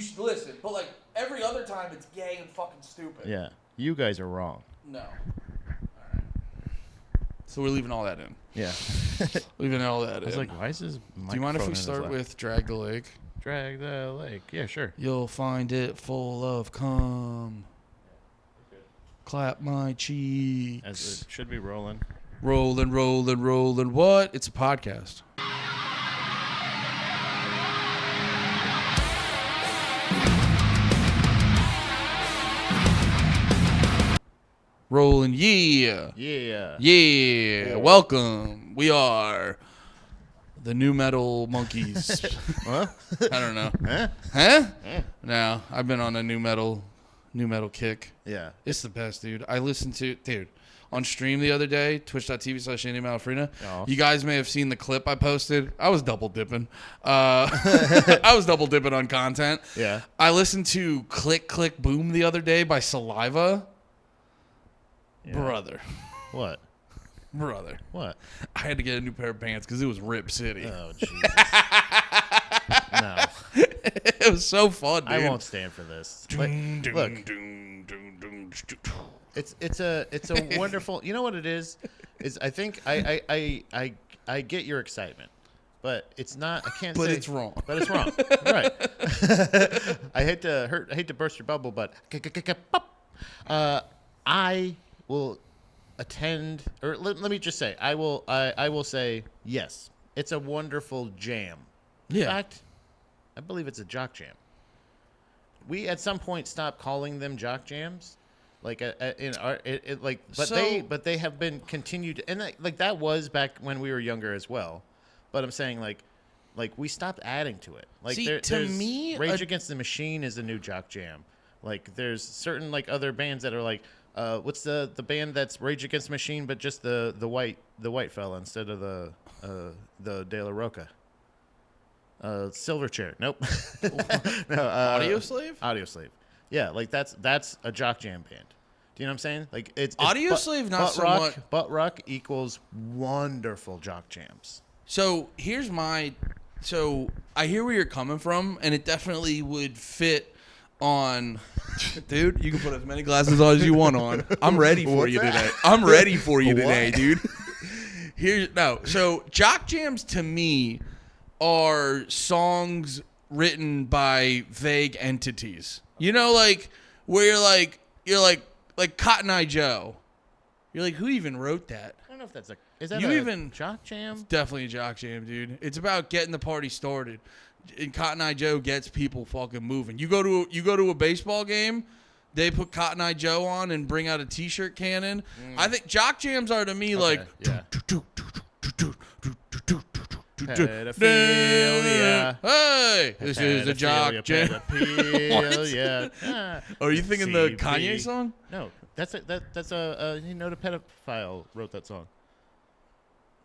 should listen. But like every other time, it's gay and fucking stupid. Yeah, you guys are wrong. No. All right. So we're leaving all that in. Yeah. Leaving all that in. I was like, why is this microphone do you mind if in we his start lap? with Drag the Lake? Drag the lake? Yeah, sure. You'll find it full of cum. Clap my cheeks. As it should be rolling. Rolling, rolling, rolling. What? It's a podcast. Rolling, yeah. Yeah. Yeah. Welcome. We are the New Metal Monkeys. What? I don't know. Huh? Huh? Eh. No, I've been on a new metal kick. Yeah. It's the best, dude. I listened to, on stream the other day, twitch.tv/Andy Malafrina. Oh. You guys may have seen the clip I posted. I was double dipping. I was double dipping on content. Yeah. I listened to Click Click Boom the other day by Saliva. Yeah. Brother. What? What? I had to get a new pair of pants because it was Rip City. Oh, Jesus. No. It was so fun, dude. I won't stand for this. Like, look, it's a wonderful. You know what it is? I think I get your excitement, but it's not. I can't. But say, it's wrong. But it's wrong. Right. I hate to burst your bubble, but I will attend, or let me just say, I will say yes. It's a wonderful jam. In fact, I believe it's a jock jam. We at some point stopped calling them jock jams, like in our but they have been continued, and that was back when we were younger as well. But I'm saying like we stopped adding to it. Like See, to there's me, Rage Against the Machine is a new jock jam. Like there's certain like other bands that are like what's the band that's Rage Against the Machine but just the white fella instead of the De La Roca. Silverchair. Nope. No, Audioslave? Audioslave. Yeah, like that's a jock jam band. Do you know what I'm saying? Like it's Audioslave, not butt so rock, much. Butt rock equals wonderful jock jams. So here's so I hear where you're coming from, and it definitely would fit on. Dude, you can put as many glasses on as you want on. I'm ready for What's you that? today. I'm ready for you What? today, dude. So jock jams to me are songs written by vague entities. You know, like where you're like Cotton Eye Joe. You're like, who even wrote that? I don't know if that's is that You a even- jock jam? Definitely a jock jam, dude. It's about getting the party started. And Cotton Eye Joe gets people fucking moving. You go to a baseball game, they put Cotton Eye Joe on and bring out a t-shirt cannon. I think jock jams are to me like yeah. Pedophilia. Hey, this is a jock jam. Pedophilia. Are you thinking the Kanye song? No, that's a you know, the pedophile wrote that song.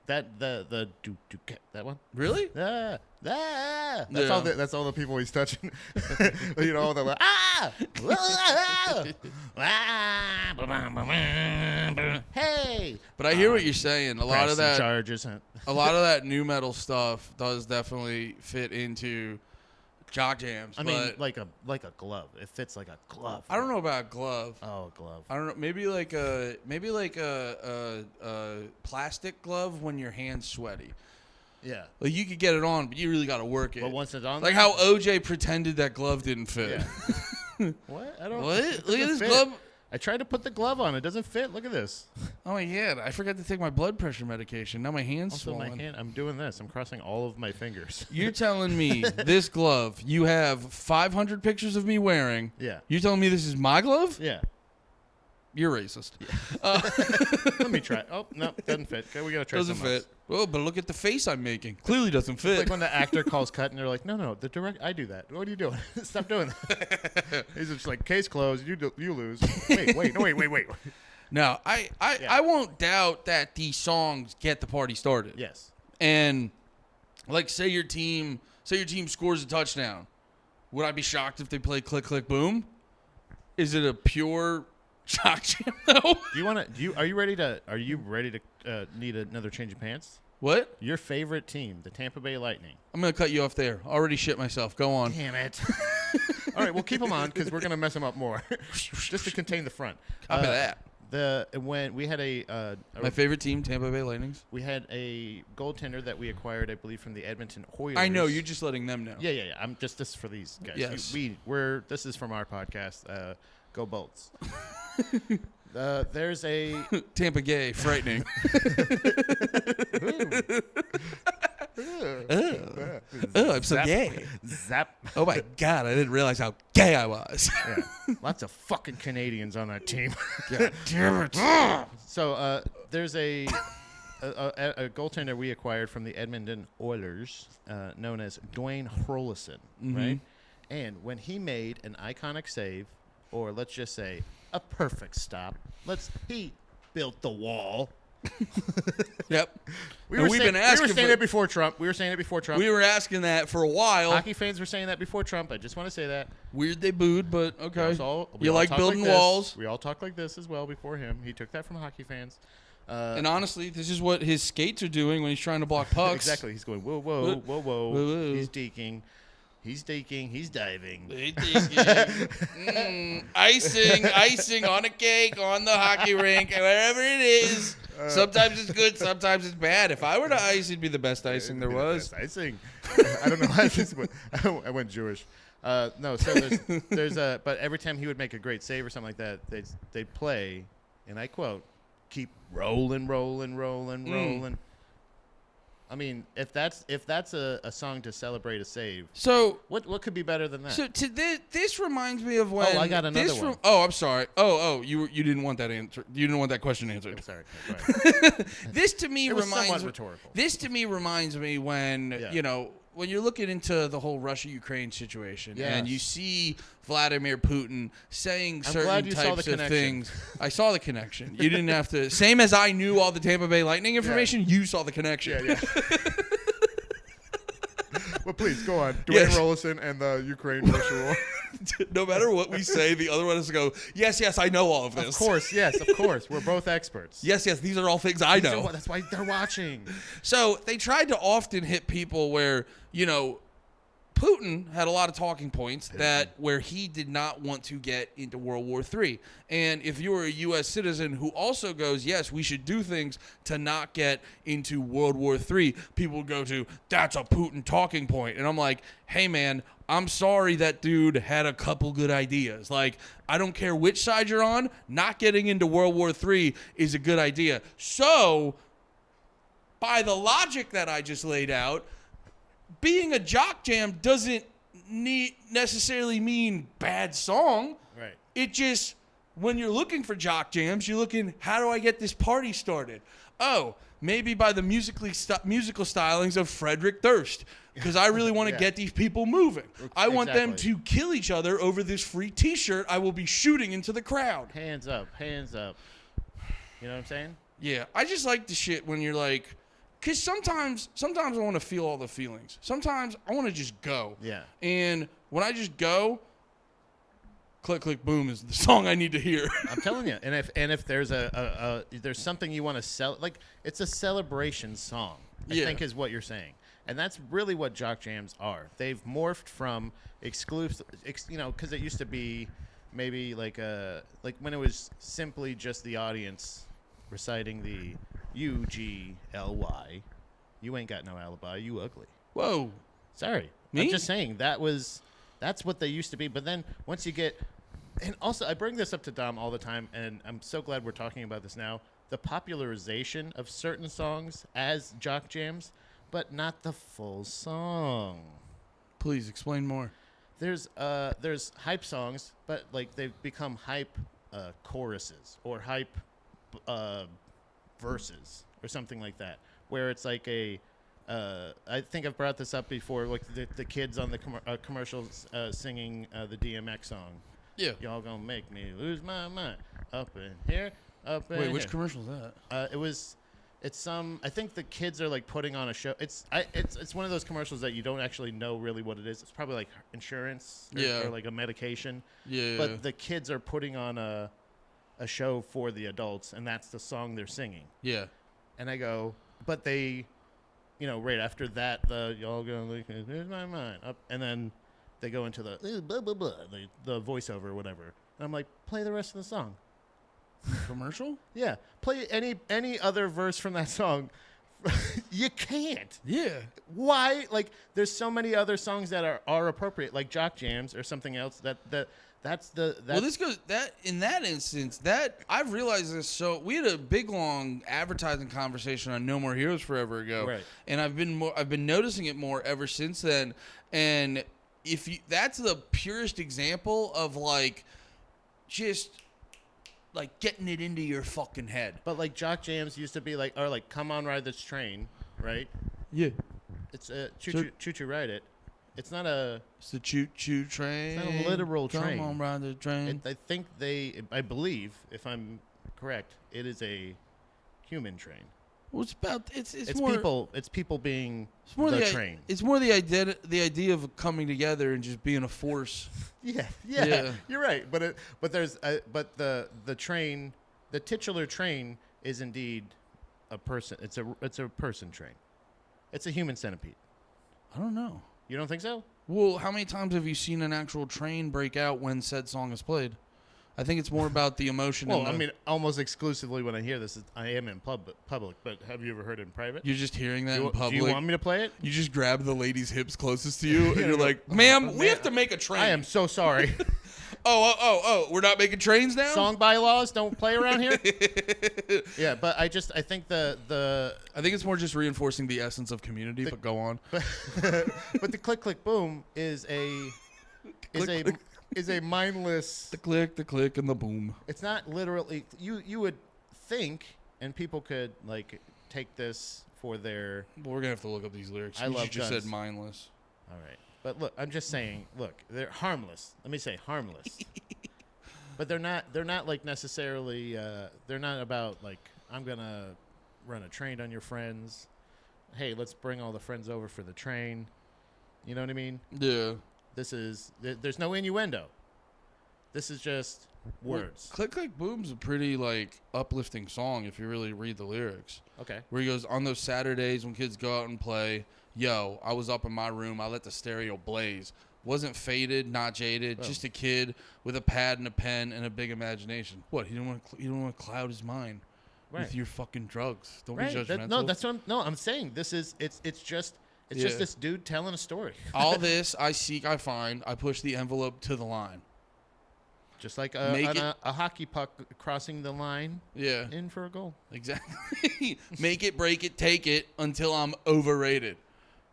That that one. Really? That's Yeah. all. That's all the people he's touching. You know, they're like hey. But I hear what you're saying. A lot of that charges. a lot of that new metal stuff does definitely fit into jock jams. I mean, but like a glove. It fits like a glove. I don't know about glove. Oh, glove. I don't know. Maybe like a plastic glove when your hand's sweaty. Yeah. Like you could get it on, but you really got to work it. But once it's on, Like how OJ pretended that glove didn't fit. Yeah. What? I don't. What? it Look at doesn't this fit. glove. I tried to put the glove on. It doesn't fit. Look at this. Oh my god! I forgot to take my blood pressure medication. Now my hand's Also, swollen. my hand. I'm doing this. I'm crossing all of my fingers. You're telling me this glove you have 500 pictures of me wearing. Yeah. You're telling me this is my glove? Yeah. You're racist. Let me try. Oh no, doesn't fit. Okay, we gotta try. Doesn't something fit. else. Oh, but look at the face I'm making. Clearly doesn't fit. It's like when the actor calls cut and they're like, no, the direct. I do that. What are you doing? Stop doing that. He's just like, case closed. You lose. Wait. No, I won't doubt that these songs get the party started. Yes. And like say your team scores a touchdown. Would I be shocked if they play Click Click Boom? Is it a pure jock jam though? Are you ready to need another change of pants? What? Your favorite team, the Tampa Bay Lightning. I'm gonna cut you off there. Already shit myself. Go on. Damn it. All right, we'll keep him on because we're gonna mess him up more, just to contain the front. Copy that. When we had My favorite team, Tampa Bay Lightnings. we had a goaltender that we acquired, I believe, from the Edmonton Oilers. I know, you're just letting them know. Yeah. I'm just this is for these guys. Yes. We're this is from our podcast. Go Bolts. There's a Tampa Gay, frightening. I'm so gay. Zap. Oh my God, I didn't realize how gay I was. Yeah. Lots of fucking Canadians on that team. God damn it. So there's a goaltender we acquired from the Edmonton Oilers, known as Dwayne Hrolison, right? And when he made an iconic save, or let's just say a perfect stop, he built the wall. Yep. We were saying it before Trump. We were asking that for a while. Hockey fans were saying that before Trump. I just want to say that. Weird they booed, but okay. We you all like talk building like this. walls. We all talk like this as well before him. He took that from hockey fans. And honestly, this is what his skates are doing when he's trying to block pucks. Exactly. He's going, whoa, whoa, whoa, whoa. Whoa. He's deking. He's deking. He's diving. Icing on a cake, on the hockey rink, wherever it is. Sometimes it's good, sometimes it's bad. If I were to ice, it'd be the best icing there was. Best icing. I don't know why I went Jewish. No, so there's a. But every time he would make a great save or something like that, they'd play, and I quote, "Keep rolling, rolling, rolling, rolling." I mean, if that's a song to celebrate a save, so what could be better than that? So this reminds me of when. Oh, I got another one. I'm sorry. You didn't want that answer. You didn't want that question answered. I'm sorry. This to me somewhat rhetorical. This to me reminds me when when you're looking into the whole Russia-Ukraine situation and you see Vladimir Putin saying certain types of things. I saw the connection. You didn't have to. Same as I knew all the Tampa Bay Lightning information, you saw the connection. Yeah. Well, please, go on. Dwayne Hrolison and the Ukraine-Russia war. No matter what we say, the other one has to go, yes, I know all of this. Of course, yes, of course. We're both experts. Yes, these are all things I know. That's why they're watching. So they tried to often hit people where, Putin had a lot of talking points where he did not want to get into World War III. And if you were a U.S. citizen who also goes, yes, we should do things to not get into World War III, people would go to, that's a Putin talking point. And I'm like, hey, man, I'm sorry that dude had a couple good ideas. Like, I don't care which side you're on, not getting into World War III is a good idea. So, by the logic that I just laid out, being a jock jam doesn't necessarily mean bad song. Right. It just, when you're looking for jock jams, you're looking, how do I get this party started? Oh, maybe by the musical stylings of Frederick Durst, because I really want to get these people moving. I want them to kill each other over this free T-shirt I will be shooting into the crowd. Hands up. You know what I'm saying? Yeah, I just like the shit when you're like, because sometimes I want to feel all the feelings. Sometimes I want to just go. Yeah. And when I just go, Click Click Boom is the song I need to hear. I'm telling you. And if there's there's something you want to sell, like it's a celebration song, I think is what you're saying. And that's really what jock jams are. They've morphed from exclusive, because it used to be maybe like when it was simply just the audience reciting the UGLY. You ain't got no alibi. You ugly. Whoa. Sorry. Me? I'm just saying that's what they used to be. But then once you get, and also I bring this up to Dom all the time, and I'm so glad we're talking about this now. The popularization of certain songs as jock jams, but not the full song. Please explain more. There's hype songs, but like they've become hype choruses or hype verses or something like that, where it's like I think I've brought this up before, like the kids on the commercials singing the DMX song. Yeah. Y'all gonna make me lose my mind. Up in here, up in Wait, here. which commercial is that? It's some. I think the kids are like putting on a show. It's one of those commercials that you don't actually know really what it is. It's probably like insurance or like a medication. Yeah. But the kids are putting on a show for the adults, and that's the song they're singing. Yeah. And I go, but they, right after that, y'all gonna leave my mind up, and then they go into the blah, blah, blah, the voiceover or whatever. And I'm like, play the rest of the song. Commercial? Yeah, play any other verse from that song. You can't. Yeah. Why? Like, there's so many other songs that are appropriate, like Jock Jams or something else. Well, this goes that in that instance that I've realized this. So we had a big long advertising conversation on No More Heroes forever ago, right? And I've been noticing it more ever since then. And if you, that's the purest example of like just like getting it into your fucking head. But like Jock Jams used to be like, or like Come On Ride This Train, right? Yeah. It's a choo choo ride it. It's not a. It's the choo choo train. It's not a literal train. Come on, ride the train. I believe, if I'm correct, it is a human train. Well, it's about it's more more It's people being it's more the train. It's more the idea of coming together and just being a force. Yeah. You're right. But the train, the titular train, is indeed a person. It's a person train. It's a human centipede. I don't know. You don't think so? Well, how many times have you seen an actual train break out when said song is played? I think it's more about the emotion. Well, I mean, almost exclusively when I hear this, I am in public. But have you ever heard it in private? You're just hearing that in public. Do you want me to play it? You just grab the lady's hips closest to you, and you're like, "Ma'am, we have to make a train." I am so sorry. Oh, we're not making trains now? Song bylaws don't play around here? Yeah, but I think I think it's more just reinforcing the essence of community, but go on. But the click click boom is a mindless. The click and the boom. It's not literally you would think, and people could like take this for their. Well, we're gonna have to look up these lyrics. I love just guns. said mindless. All right. But look, I'm just saying, look, they're harmless. Let me say harmless. But they're not like necessarily, they're not about like, I'm going to run a train on your friends. Hey, let's bring all the friends over for the train. You know what I mean? Yeah. There's no innuendo. This is just words. Well, Click Click Boom's a pretty like uplifting song if you really read the lyrics. Okay. Where he goes, on those Saturdays when kids go out and play, yo, I was up in my room, I let the stereo blaze. Wasn't faded, not jaded, just a kid with a pad and a pen and a big imagination. What? You don't want to cloud his mind with your fucking drugs. Don't be judgmental. That's what I'm saying. It's just this dude telling a story. All this I seek, I find, I push the envelope to the line. Just like a hockey puck crossing the line. Yeah. In for a goal. Exactly. Make it, break it, take it until I'm overrated.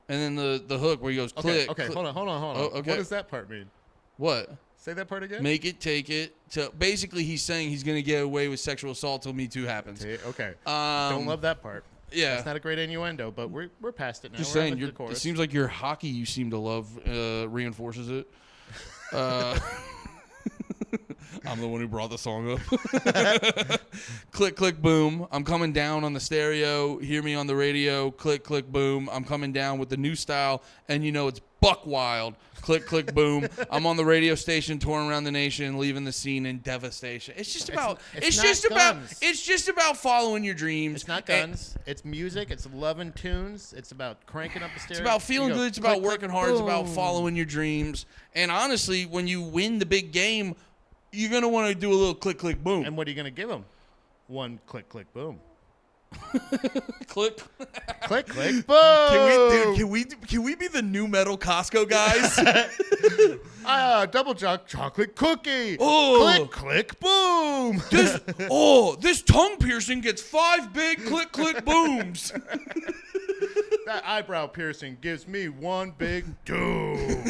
And then the hook where he goes click. Okay, click. hold on. Oh, okay. What does that part mean? What? Say that part again. Make it, take it. So basically, he's saying he's gonna get away with sexual assault till Me Too happens. Okay. Don't love that part. Yeah. It's not a great innuendo, but we're past it now. Just we're saying, the chorus. it seems like your hockey you seem to love reinforces it. I'm the one who brought the song up. Click, click, boom. I'm coming down on the stereo. Hear me on the radio. Click, click, boom. I'm coming down with the new style, and you know it's buck wild. Click, click, boom. I'm on the radio station, touring around the nation, leaving the scene in devastation. It's just about. It's just about following your dreams. It's not guns. It's music. It's loving tunes. It's about cranking up the stereo. It's about feeling good. It's about working hard. It's about following your dreams. And honestly, when you win the big game, you're gonna want to do a little click, click, boom. And what are you gonna give them? One click, click, boom. Click, click, click, boom. Can we be the new metal Costco guys? Double chocolate cookie. Oh. Click, click, boom. This tongue piercing gets 5 big click, click, booms. That eyebrow piercing gives me 1 big doom.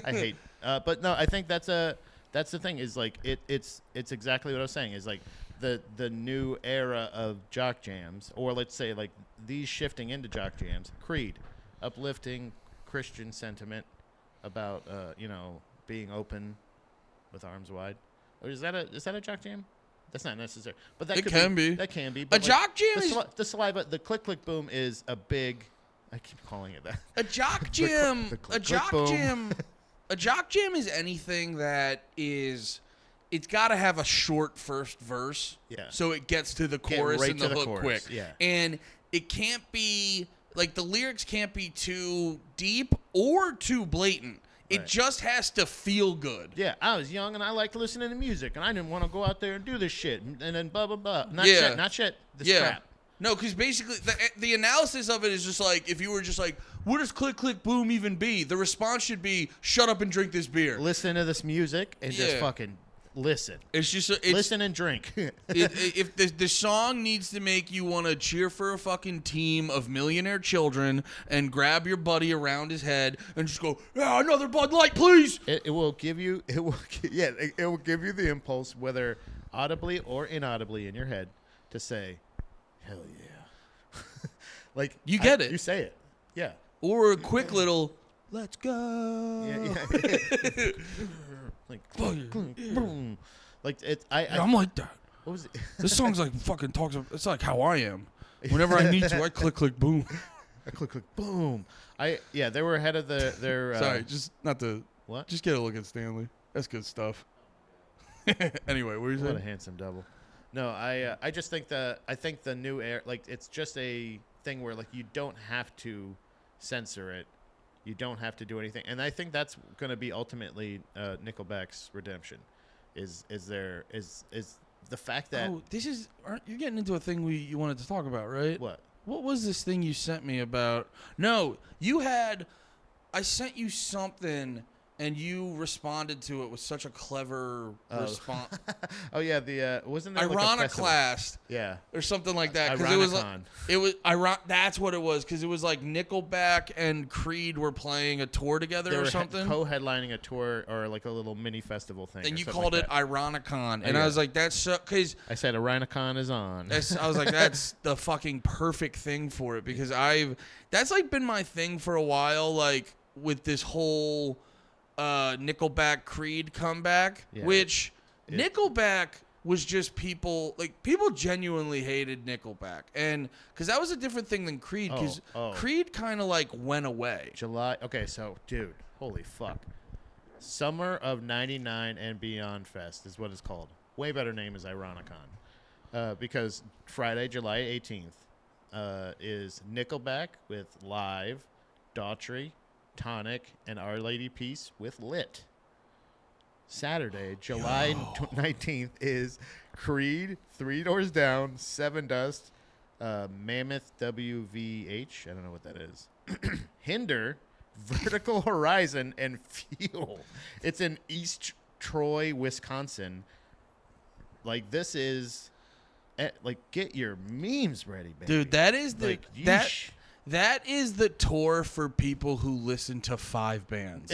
I hate. But no, I think that's the thing is like it's exactly what I was saying is like the new era of jock jams, or let's say like these shifting into jock jams. Creed, uplifting Christian sentiment about being open with arms wide. Or is that a jock jam? That's not necessary, but that can be. That can be. But a jock jam is the saliva. The click click boom is a big. I keep calling it that. A jock jam. A jock jam. A jock jam is anything that is. It's got to have a short first verse, so it gets to the chorus and the hook quick. Yeah. And it can't be like the lyrics can't be too deep or too blatant. It just has to feel good. Yeah, I was young and I liked listening to music, and I didn't want to go out there and do this shit, and then blah blah blah. Not shit. This crap. No, because basically the analysis of it is just like, if you were just like, what does click click boom even be? The response should be, shut up and drink this beer. Listen to this music and just fucking listen. It's just listen and drink. If the song needs to make you want to cheer for a fucking team of millionaire children and grab your buddy around his head and just go, yeah, another Bud Light, please. It will give you it will give you the impulse, whether audibly or inaudibly in your head, to say, hell yeah. Like you get it. You say it. Yeah. Or a quick little, let's go. Yeah. Like, boom. Like I'm like that. What was it? This song's like fucking talks. It's like how I am. Whenever I need to, I click click boom. I click boom. They were ahead of their. Sorry, just not the. What? Just get a look at Stanley. That's good stuff. Anyway, what were you saying? What a handsome double. No, I just think the new air, like, it's just a thing where, like, you don't have to censor it. You don't have to do anything, and I think that's going to be ultimately Nickelback's redemption. Is the fact that you're getting into a thing you wanted to talk about, right? What was this thing you sent me about? No, I sent you something. And you responded to it with such a clever response. Oh yeah, wasn't there Ironiclast? Yeah, or something like that. Because it was That's what it was. Because it was like Nickelback and Creed were playing a tour together or something. Co-headlining a tour or like a little mini festival thing. And you called it Ironicon, and I was like, that's so. Because I said Ironicon is on. I was like, that's the fucking perfect thing for it, because that's like been my thing for a while, like with this whole. Nickelback Creed comeback, which Nickelback was just people genuinely hated Nickelback, and because that was a different thing than Creed, because Creed kind of like went away. Okay, so dude, holy fuck, Summer of '99 and Beyond Fest is what it's called. Way better name is Ironicon, because Friday, July 18th, is Nickelback with Live, Daughtry, Tonic, and Our Lady Peace with Lit. Saturday, July 19th, is Creed, Three Doors Down, Seven Dust, Mammoth WVH, I don't know what that is, Hinder, Vertical Horizon, and Fuel. It's in East Troy, Wisconsin. Like, this is, like, get your memes ready, baby. Dude, that is the... Like, That is the tour for people who listen to 5 bands.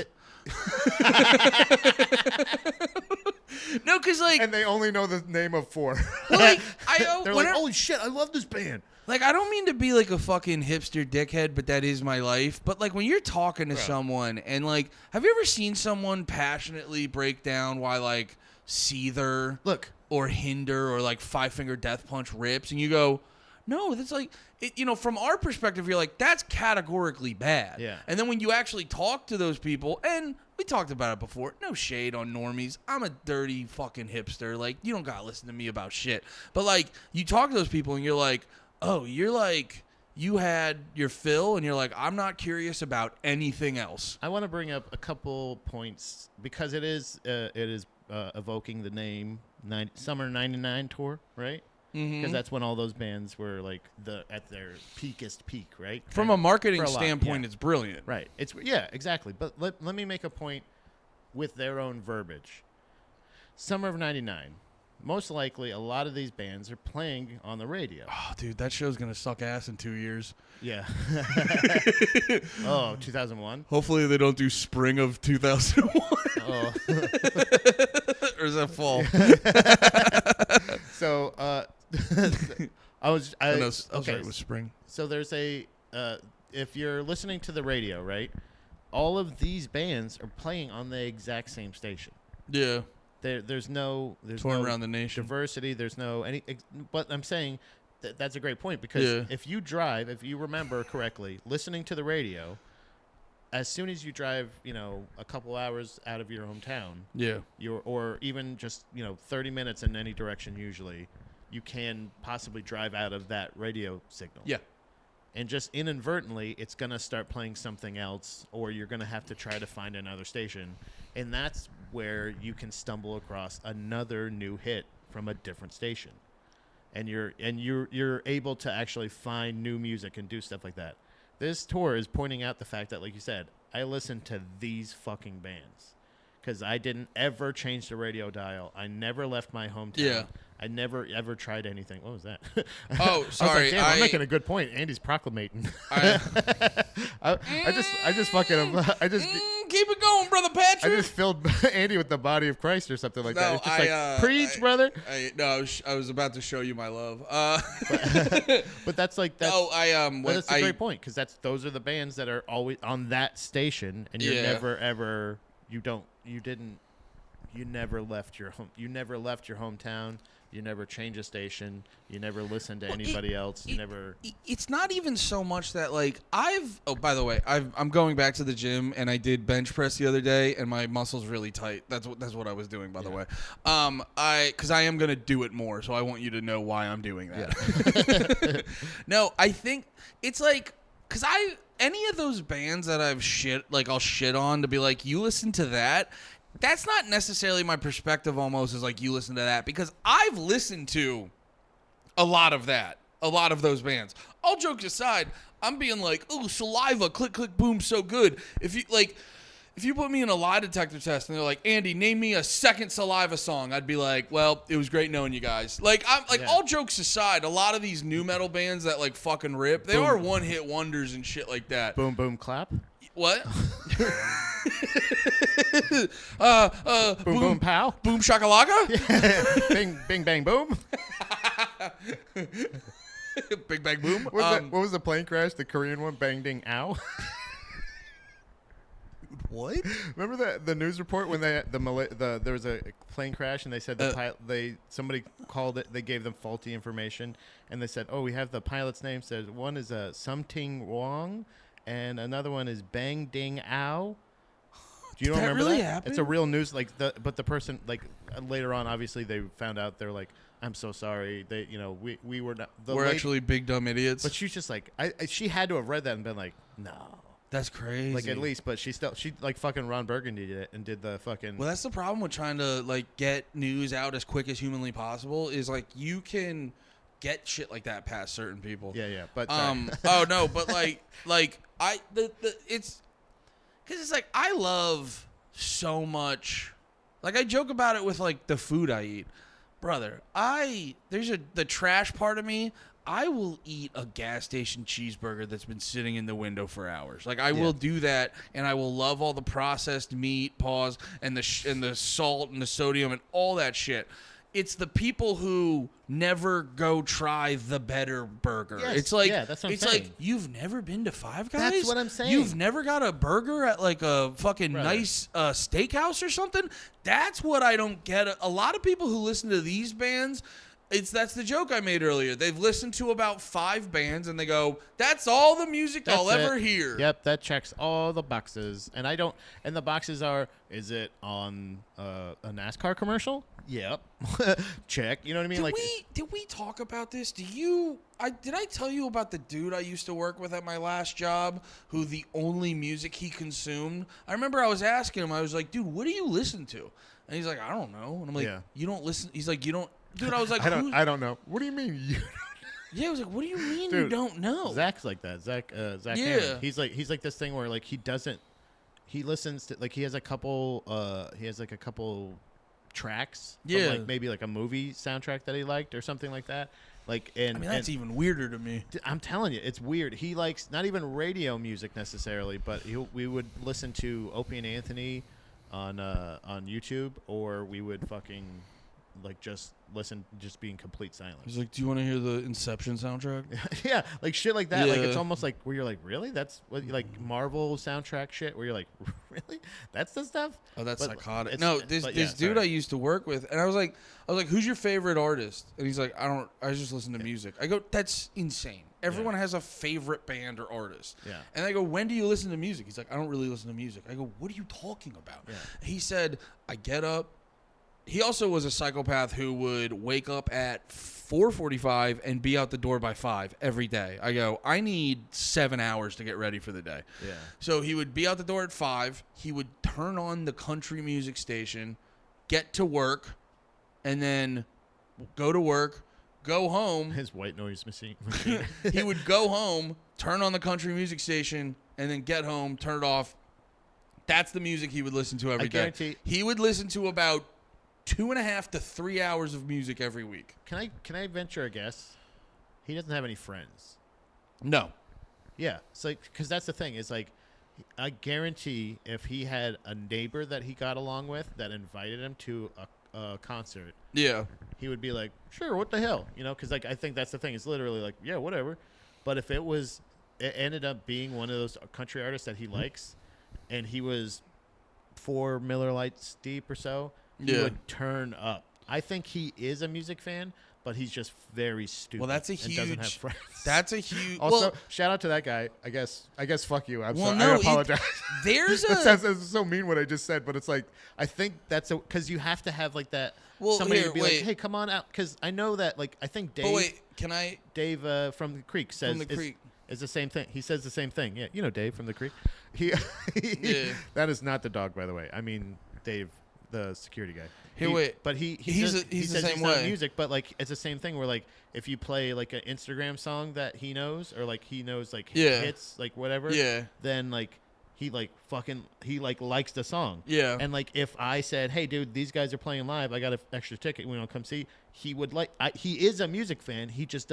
No, because like, and they only know the name of 4. Well, like, they're like, holy shit, I love this band. Like, I don't mean to be like a fucking hipster dickhead, but that is my life. But like, when you're talking to someone, and like, have you ever seen someone passionately break down why like Seether, or Hinder, or like Five Finger Death Punch rips, and you go, no, that's like, from our perspective, you're like, that's categorically bad. Yeah. And then when you actually talk to those people, and we talked about it before, no shade on normies. I'm a dirty fucking hipster. Like, you don't gotta listen to me about shit. But like, you talk to those people and you're like, oh, you're like, you had your fill, and you're like, I'm not curious about anything else. I want to bring up a couple points, because it is evoking the name Summer '99 tour, right? Because that's when all those bands were like at their peakest peak, right? From a marketing standpoint, it's brilliant. Right. Exactly. But let me make a point with their own verbiage. Summer of '99. Most likely, a lot of these bands are playing on the radio. Oh, dude, that show's gonna suck ass in 2 years. Yeah. 2001. Hopefully, they don't do spring of 2001. Oh. Or is that fall? So, sorry, it was spring. So there's if you're listening to the radio, right? All of these bands are playing on the exact same station. Yeah. There's no around the nation diversity. There's no but I'm saying that's a great point, because if you remember correctly, listening to the radio, as soon as you drive, a couple hours out of your hometown, or even just 30 minutes in any direction, usually, you can possibly drive out of that radio signal. Yeah. and just inadvertently it's going to start playing something else, or you're going to have to try to find another station, and that's where you can stumble across another new hit from a different station, and you're able to actually find new music and do stuff like that. This tour is pointing out the fact that, like you said, I listened to these fucking bands because I didn't ever change the radio dial. I never left my hometown. Yeah. I never ever tried anything. What was that? Oh, sorry. I was like, damn, I'm making a good point. Andy's proclamating. I just fucking keep it going, brother Patrick. I just filled Andy with the body of Christ or something like that. It's just preach, brother. I was about to show you my love. But that's like that's. No, But that's a great point because those are the bands that are always on that station, and you're never ever you never left your home. You never left your hometown. You never change a station. You never listen to anybody else. You never. It's not even so much that like Oh, by the way, I'm going back to the gym and I did bench press the other day and my muscles really tight. That's what I was doing, by the way. Because I am gonna do it more, so I want you to know why I'm doing that. Yeah. No, I think it's like because any of those bands that I'll shit on to be like, you listen to that. That's not necessarily my perspective almost is like you listen to that because I've listened to a lot of those bands. All jokes aside, I'm being like, oh, Saliva, Click Click Boom, so good. If you put me in a lie detector test and they're like, Andy, name me a second Saliva song, I'd be like, well, it was great knowing you guys. Like all jokes aside, a lot of these new metal bands that like fucking rip, they are one hit wonders and shit like that. Boom boom clap. What? Boom boom pow. Boom shakalaka. Yeah. Bing bing bang boom. Big bang boom. What was the plane crash? The Korean one? Bang ding ow. What? Remember the news report when there was a plane crash and they said somebody called it, they gave them faulty information and they said, oh, we have the pilot's name, says one is Something Wong and another one is Bang Ding Ow. Do you remember really that? Happen? It's a real news but the person later on obviously they found out, they're like, I'm so sorry. They we were not we're actually big dumb idiots. But she's just like she had to have read that and been like, no. That's crazy. Like at least, but she like fucking Ron Burgundy did it and did the fucking. Well, that's the problem with trying to like get news out as quick as humanly possible. Is like you can get shit like that past certain people. Yeah. But oh no, but it's because it's like I love so much. Like I joke about it with like the food I eat, brother. There's the trash part of me. I will eat a gas station cheeseburger that's been sitting in the window for hours. Like I will do that, and I will love all the processed meat, and the salt and the sodium and all that shit. It's the people who never go try the better burger. Yes, it's like that's what I'm it's saying. like you've never been to Five Guys. That's what I'm saying. You've never got a burger at like a fucking nice steakhouse or something. That's what I don't get. A lot of people who listen to these bands. That's the joke I made earlier. They've listened to about 5 bands and they go, that's all the music I'll ever hear. Yep, that checks all the boxes. And and the boxes are, is it on a NASCAR commercial? Yep. Check. You know what I mean? Did we talk about this? Did I tell you about the dude I used to work with at my last job who the only music he consumed? I remember I was asking him, I was like, dude, what do you listen to? And he's like, I don't know. And I'm like, you don't listen? He's like, you don't. Dude, I was like, I don't know. What do you mean you? Yeah, I was like, what do you mean you don't know? Zach's like that. Zach. Yeah. Hammond. He's like this thing where like he listens to like he has a couple tracks. Yeah. From, like maybe like a movie soundtrack that he liked or something like that. Like that's even weirder to me. I'm telling you, it's weird. He likes not even radio music necessarily, but we would listen to Opie and Anthony on YouTube, or we would fucking like just be in complete silence. He's like, do you want to hear the Inception soundtrack? Yeah, like shit like that. Yeah. Like it's almost like where you're like, really? That's what like Marvel soundtrack shit where you're like, really? That's the stuff? Oh, that's psychotic. No, this dude I used to work with, and I was like, who's your favorite artist? And he's like, I just listen to music. I go, that's insane. Everyone has a favorite band or artist. Yeah. And I go, when do you listen to music? He's like, I don't really listen to music. I go, what are you talking about? Yeah. He said, I get up, he also was a psychopath who would wake up at 4:45 and be out the door by 5 every day. I go, I need 7 hours to get ready for the day. Yeah. So he would be out the door at 5. He would turn on the country music station, get to work, and then go to work, go home. His white noise machine. He would go home, turn on the country music station, and then get home, turn it off. That's the music he would listen to every day. guarantee- He would listen to about 2.5 to 3 hours of music every week. Can I venture a guess? He doesn't have any friends. No. Yeah, it's like because that's the thing. Is like, I guarantee if he had a neighbor that he got along with that invited him to a concert, Yeah. he would be like, sure, what the hell, you know? Because like I think that's the thing. It's literally like, yeah, whatever. But if it ended up being one of those country artists that he likes, and he was 4 Miller Lights deep or so, he Yeah. would turn up. I think he is a music fan, but he's just very stupid. Well, that's a and doesn't have huge. friends. That's a huge. Also, well, shout out to that guy. I guess fuck you. I'm well, sorry. no, I apologize. there's That a. sounds so mean what I just said, but it's like I think that's because you have to have like that. Well, somebody here, would be wait. like, "Hey, come on out," because I know that. Like, I think Dave, But wait, can I? Dave from the Creek says the Creek. is the same thing. He says the same thing. Yeah, you know Dave from the Creek. He, Yeah. that is not the dog, by the way. I mean Dave, the security guy. Here, wait. But he He's says, the he says same he's not way. music, but like it's the same thing where like if you play like an Instagram song that he knows or like he knows like Yeah. hits like whatever, Yeah. then like he likes the song. Yeah. And like if I said, "Hey dude, these guys are playing live. I got an extra ticket. We want to come see." He would he is a music fan. He just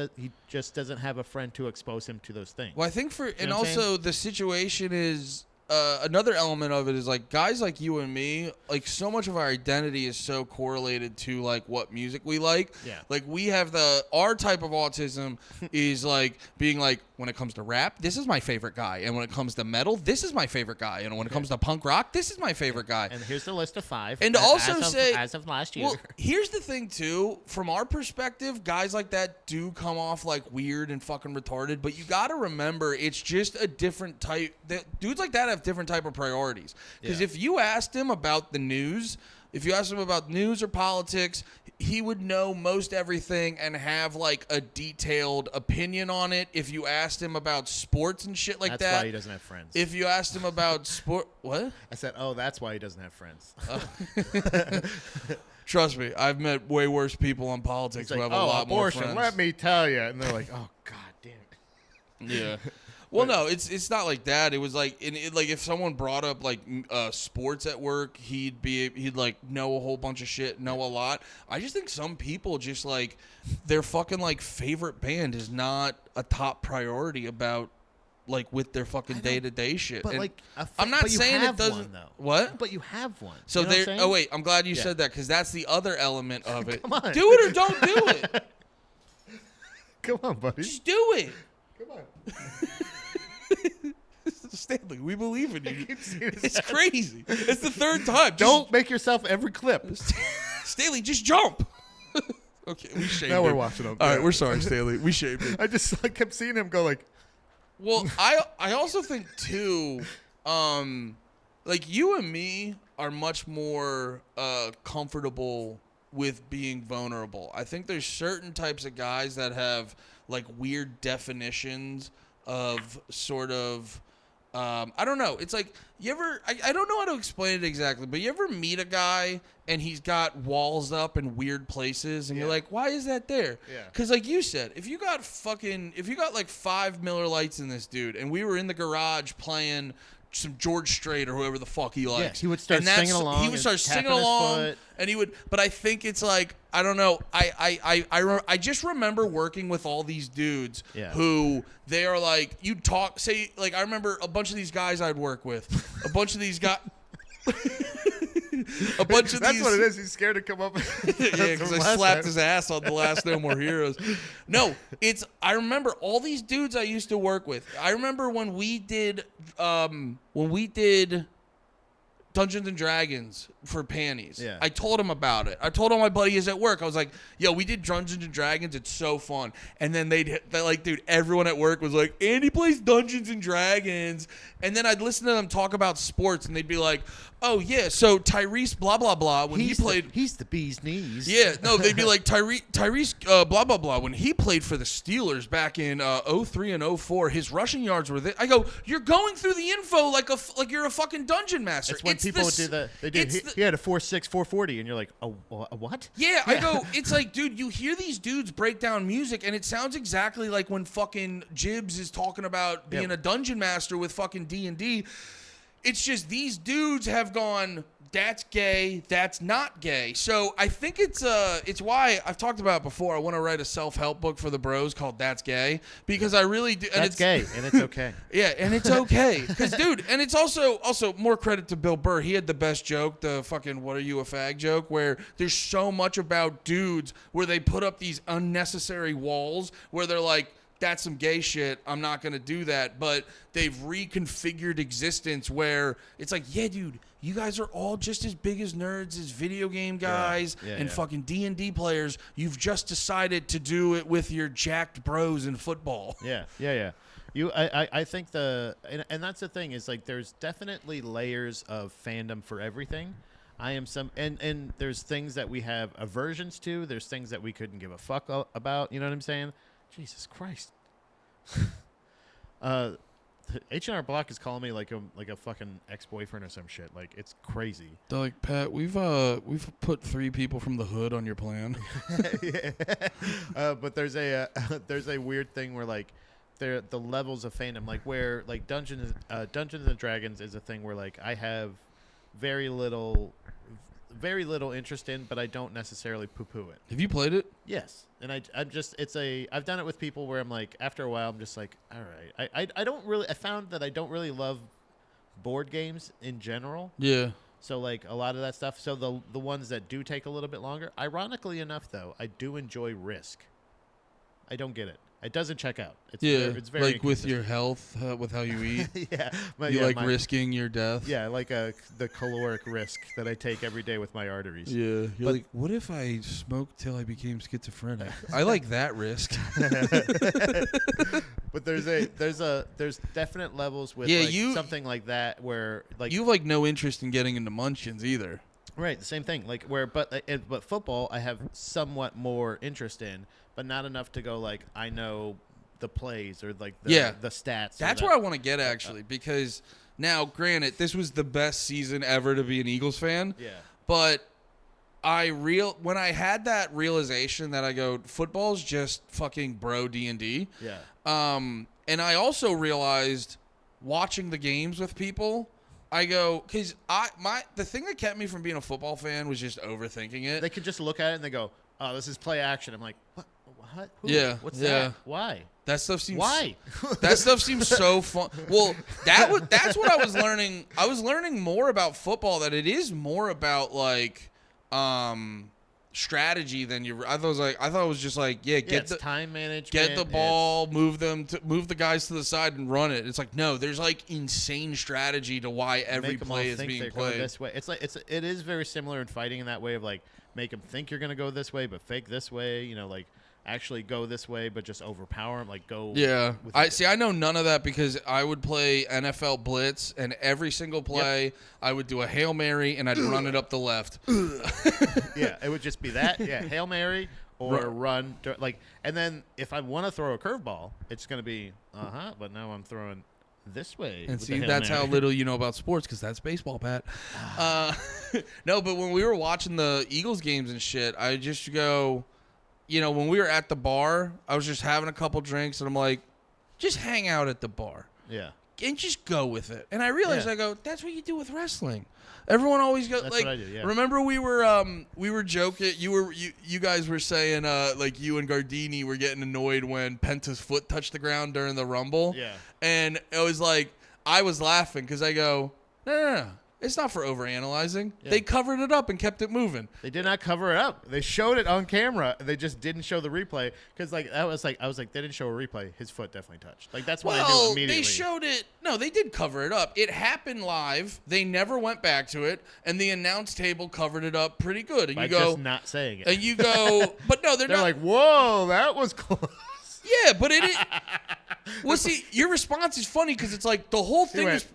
doesn't have a friend to expose him to those things. Well, I think and know what I'm also the situation is another element of it is like guys like you and me, like so much of our identity is so correlated to like what music we like. Yeah. Like we have our type of autism is like being like when it comes to rap, this is my favorite guy, and when it comes to metal, this is my favorite guy, and when it comes to punk rock, this is my favorite guy. And here's the list of 5. And to also as of last year. Well, here's the thing too. From our perspective, guys like that do come off like weird and fucking retarded. But you got to remember, it's just a different type. Dudes like that have different type of priorities. Because Yeah. if you asked him about the news, if you asked him about news or politics, he would know most everything and have like a detailed opinion on it. If you asked him about sports and shit like that's that, why he doesn't have friends. if you asked him about sport, what? I said, "Oh, that's why he doesn't have friends." Trust me, I've met way worse people on politics He's who like, have a "Oh, lot more abortion. friends. Let me tell you." And they're like, "Oh, god damn it." Yeah. Well, no, it's not like that. It was like like if someone brought up like sports at work, he'd like know a whole bunch of shit, know a lot. I just think some people just like their fucking like favorite band is not a top priority about like with their fucking day to day shit. But And like, I'm not but you saying it have doesn't. One, though. What? But you have one. So You know what I'm there. saying? Oh wait, I'm glad you Yeah. said that because that's the other element of it. Come on. Do it or don't do it. Come on, buddy. Just do it. Come on. Stanley, we believe in you. keep seeing his It's ass. crazy. It's the third time. Just- Don't make yourself every clip. Stanley, just jump. Okay, we shamed Now we're him. watching him. All right, Yeah. we're sorry, Stanley. We shamed him. I just kept seeing him go like, Well, I also think too, like you and me are much more comfortable with being vulnerable. I think there's certain types of guys that have like weird definitions of sort of I don't know. It's like you ever I don't know how to explain it exactly, but you ever meet a guy and he's got walls up in weird places and you're Yeah. like, why is that there? Yeah. Because like you said, if you got like 5 Miller Lights in this dude and we were in the garage playing some George Strait or whoever the fuck he likes. he would start and that's- singing along He would and start singing tapping his along foot. and he would, but I think it's like, I don't know. I just remember working with all these dudes Yeah. who they are like, you talk, say, like, I remember a bunch of these guys I'd work with, a bunch of these guys, a bunch of that's these. what it is. He's scared to come up. Yeah, because I slapped his ass on the last No More Heroes. No, I remember all these dudes I used to work with. I remember when we did Dungeons and Dragons for panties. Yeah. I told him about it. I told all my buddies at work. I was like, yo, we did Dungeons and Dragons. It's so fun. And then they're like, dude, everyone at work was like, Andy plays Dungeons and Dragons. And then I'd listen to them talk about sports, and they'd be like, oh, yeah, so Tyrese blah, blah, blah, when he played. He's the bee's knees. Yeah, no, they'd be like, Tyrese blah, blah, blah, when he played for the Steelers back in 03 and 04, his rushing yards were this. I go, you're going through the info like you're a fucking dungeon master. It's when people do that. They do. He had a 4.6, 440, and you're like, a what? Yeah, I go, it's like, dude, you hear these dudes break down music, and it sounds exactly like when fucking Jibbs is talking about being a dungeon master with fucking D&D. It's just these dudes have gone, that's gay, that's not gay. So I think it's why I've talked about it before. I want to write a self-help book for the bros called That's Gay, because I really do. And That's gay, and it's okay. Yeah, and it's okay. Because, dude, and it's also more credit to Bill Burr. He had the best joke, the fucking what are you a fag joke, where there's so much about dudes where they put up these unnecessary walls where they're like, that's some gay shit. I'm not going to do that. But they've reconfigured existence where it's like, yeah, dude, you guys are all just as big as nerds as video game guys and fucking D&D players. You've just decided to do it with your jacked bros in football. Yeah. I think and that's the thing is like there's definitely layers of fandom for everything. And there's things that we have aversions to. There's things that we couldn't give a fuck about. You know what I'm saying? Jesus Christ. H&R Block is calling me like a fucking ex-boyfriend or some shit. Like, it's crazy. They're like, Pat, we've put 3 people from the hood on your plan. But there's a weird thing where like the levels of fandom, like where like Dungeons and Dragons is a thing where like I have very little interest in, but I don't necessarily poo-poo it. Have you played it? Yes, and I've done it with people where I'm like, after a while, I'm just like, all right. I found that I don't really love board games in general. Yeah. So like a lot of that stuff. So the ones that do take a little bit longer. Ironically enough, though, I do enjoy Risk. I don't get it. It doesn't check out. It's very like with your health, with how you eat. Yeah, risking your death. Yeah, like the caloric risk that I take every day with my arteries. Yeah, you're like, what if I smoked till I became schizophrenic? I like that risk. But there's definite levels with something like that where like you have like no interest in getting into Munchkins either. Right, the same thing. Like but football, I have somewhat more interest in, but not enough to go like I know the plays or like the stats. That's where I want to get actually, because now, granted, this was the best season ever to be an Eagles fan. Yeah. But when I had that realization that I go, football's just fucking bro D&D. Yeah. And I also realized watching the games with people, I go, because the thing that kept me from being a football fan was just overthinking it. They could just look at it and they go, "Oh, this is play action." I'm like, "What? Who? Yeah. What's yeah. that? Why? That stuff seems Why? That stuff seems so fun. Well, that's what I was learning. I was learning more about football, that it is more about like strategy than I thought it was just like it's time management, get the ball, move the guys to the side and run it. It's like, no, there's like insane strategy to why every play is being played this way. It's like it is very similar in fighting in that way of like make them think you're gonna go this way but fake this way. You know, like actually go this way but just overpower them. Like go. Yeah, I know none of that because I would play NFL Blitz and every single play I would do a Hail Mary and I'd run it up the left. Yeah, it would just be that. Yeah, Hail Mary or run. Like, and then if I want to throw a curveball, it's gonna be but now I'm throwing this way. And see, that's how little you know about sports, because that's baseball, Pat. No, but when we were watching the Eagles games and shit, I just go, you know, when we were at the bar, I was just having a couple drinks, and I'm like, just hang out at the bar. Yeah. And just go with it. And I realized, I go, that's what you do with wrestling. Everyone always goes, that's like, what I do, yeah. Remember we were joking, you guys were saying, like, you and Gardini were getting annoyed when Penta's foot touched the ground during the Rumble. Yeah. And it was like, I was laughing because I go, no. It's not for overanalyzing. Yeah. They covered it up and kept it moving. They did not cover it up. They showed it on camera. They just didn't show the replay because I was like, they didn't show a replay. His foot definitely touched. Like that's what they do Well, immediately. they showed it. No, they did cover it up. It happened live. They never went back to it, and the announce table covered it up pretty good. And by you go, just not saying it. and you go, but no, they're They're not. like, whoa, that was close. Yeah, but it. Well, see, your response is funny because it's like the whole thing went,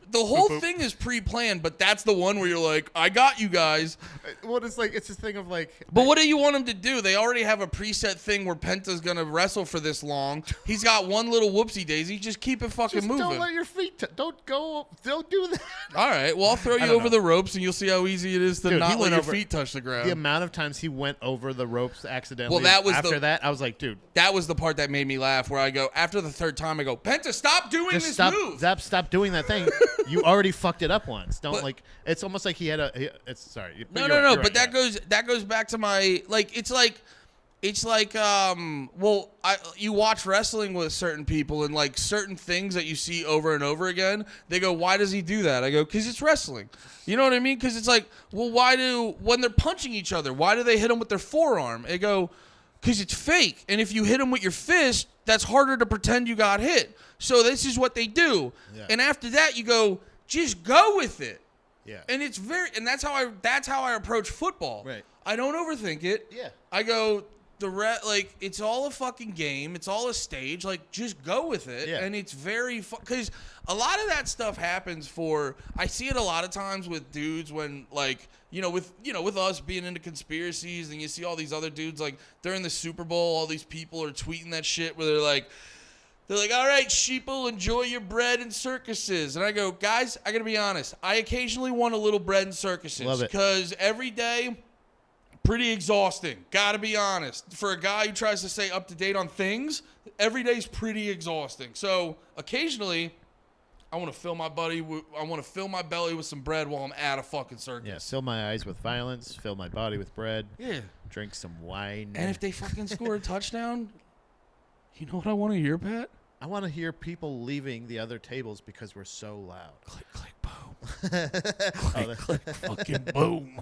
thing is pre-planned, but that's the one where you're like, I got you guys. Well, it's like, it's this thing of like, But what do you want him to do? They already have a preset thing where Penta's gonna wrestle for this long. He's got one little whoopsie daisy. Just keep it fucking just moving. don't let your feet, don't go, don't do that. All right, well, I'll throw you don't over know. the ropes, and you'll see how easy it is to Dude, he not let went your over- feet touch the ground. The amount of times he went over the ropes accidentally. Well, that was after the- that. I was like, dude, That was the part that made me laugh, where I go, after the third time, I go, Penta, stop doing just this stop, move. stop doing that thing. You already fucked it up once. Don't But- like. It's almost like he had a. It's sorry. No. But that goes back to my it's like well, you watch wrestling with certain people and like certain things that you see over and over again. They go, why does he do that? I go, because it's wrestling. You know what I mean? Because it's like, well, when they're punching each other, why do they hit them with their forearm? I go, because it's fake. And if you hit them with your fist, that's harder to pretend you got hit. So this is what they do. Yeah. And after that, you go, just go with it. Yeah. And it's that's how I approach football. Right. I don't overthink it. Yeah. I go like it's all a fucking game. It's all a stage. Like just go with it. Yeah. And it's very because a lot of that stuff happens I see it a lot of times with dudes when like with us being into conspiracies and you see all these other dudes like during the Super Bowl, all these people are tweeting that shit where they're like, all right, sheeple, enjoy your bread and circuses. And I go, guys, I got to be honest. I occasionally want a little bread and circuses. Love it. Because every day, pretty exhausting. Got to be honest. For a guy who tries to stay up to date on things, every day's pretty exhausting. So occasionally, I want to fill my belly with some bread while I'm at a fucking circus. Yeah. Fill my eyes with violence. Fill my body with bread. Yeah. Drink some wine. And if they fucking score a touchdown, you know what I want to hear, Pat? I want to hear people leaving the other tables because we're so loud. Click, click, boom. Click, click, fucking boom.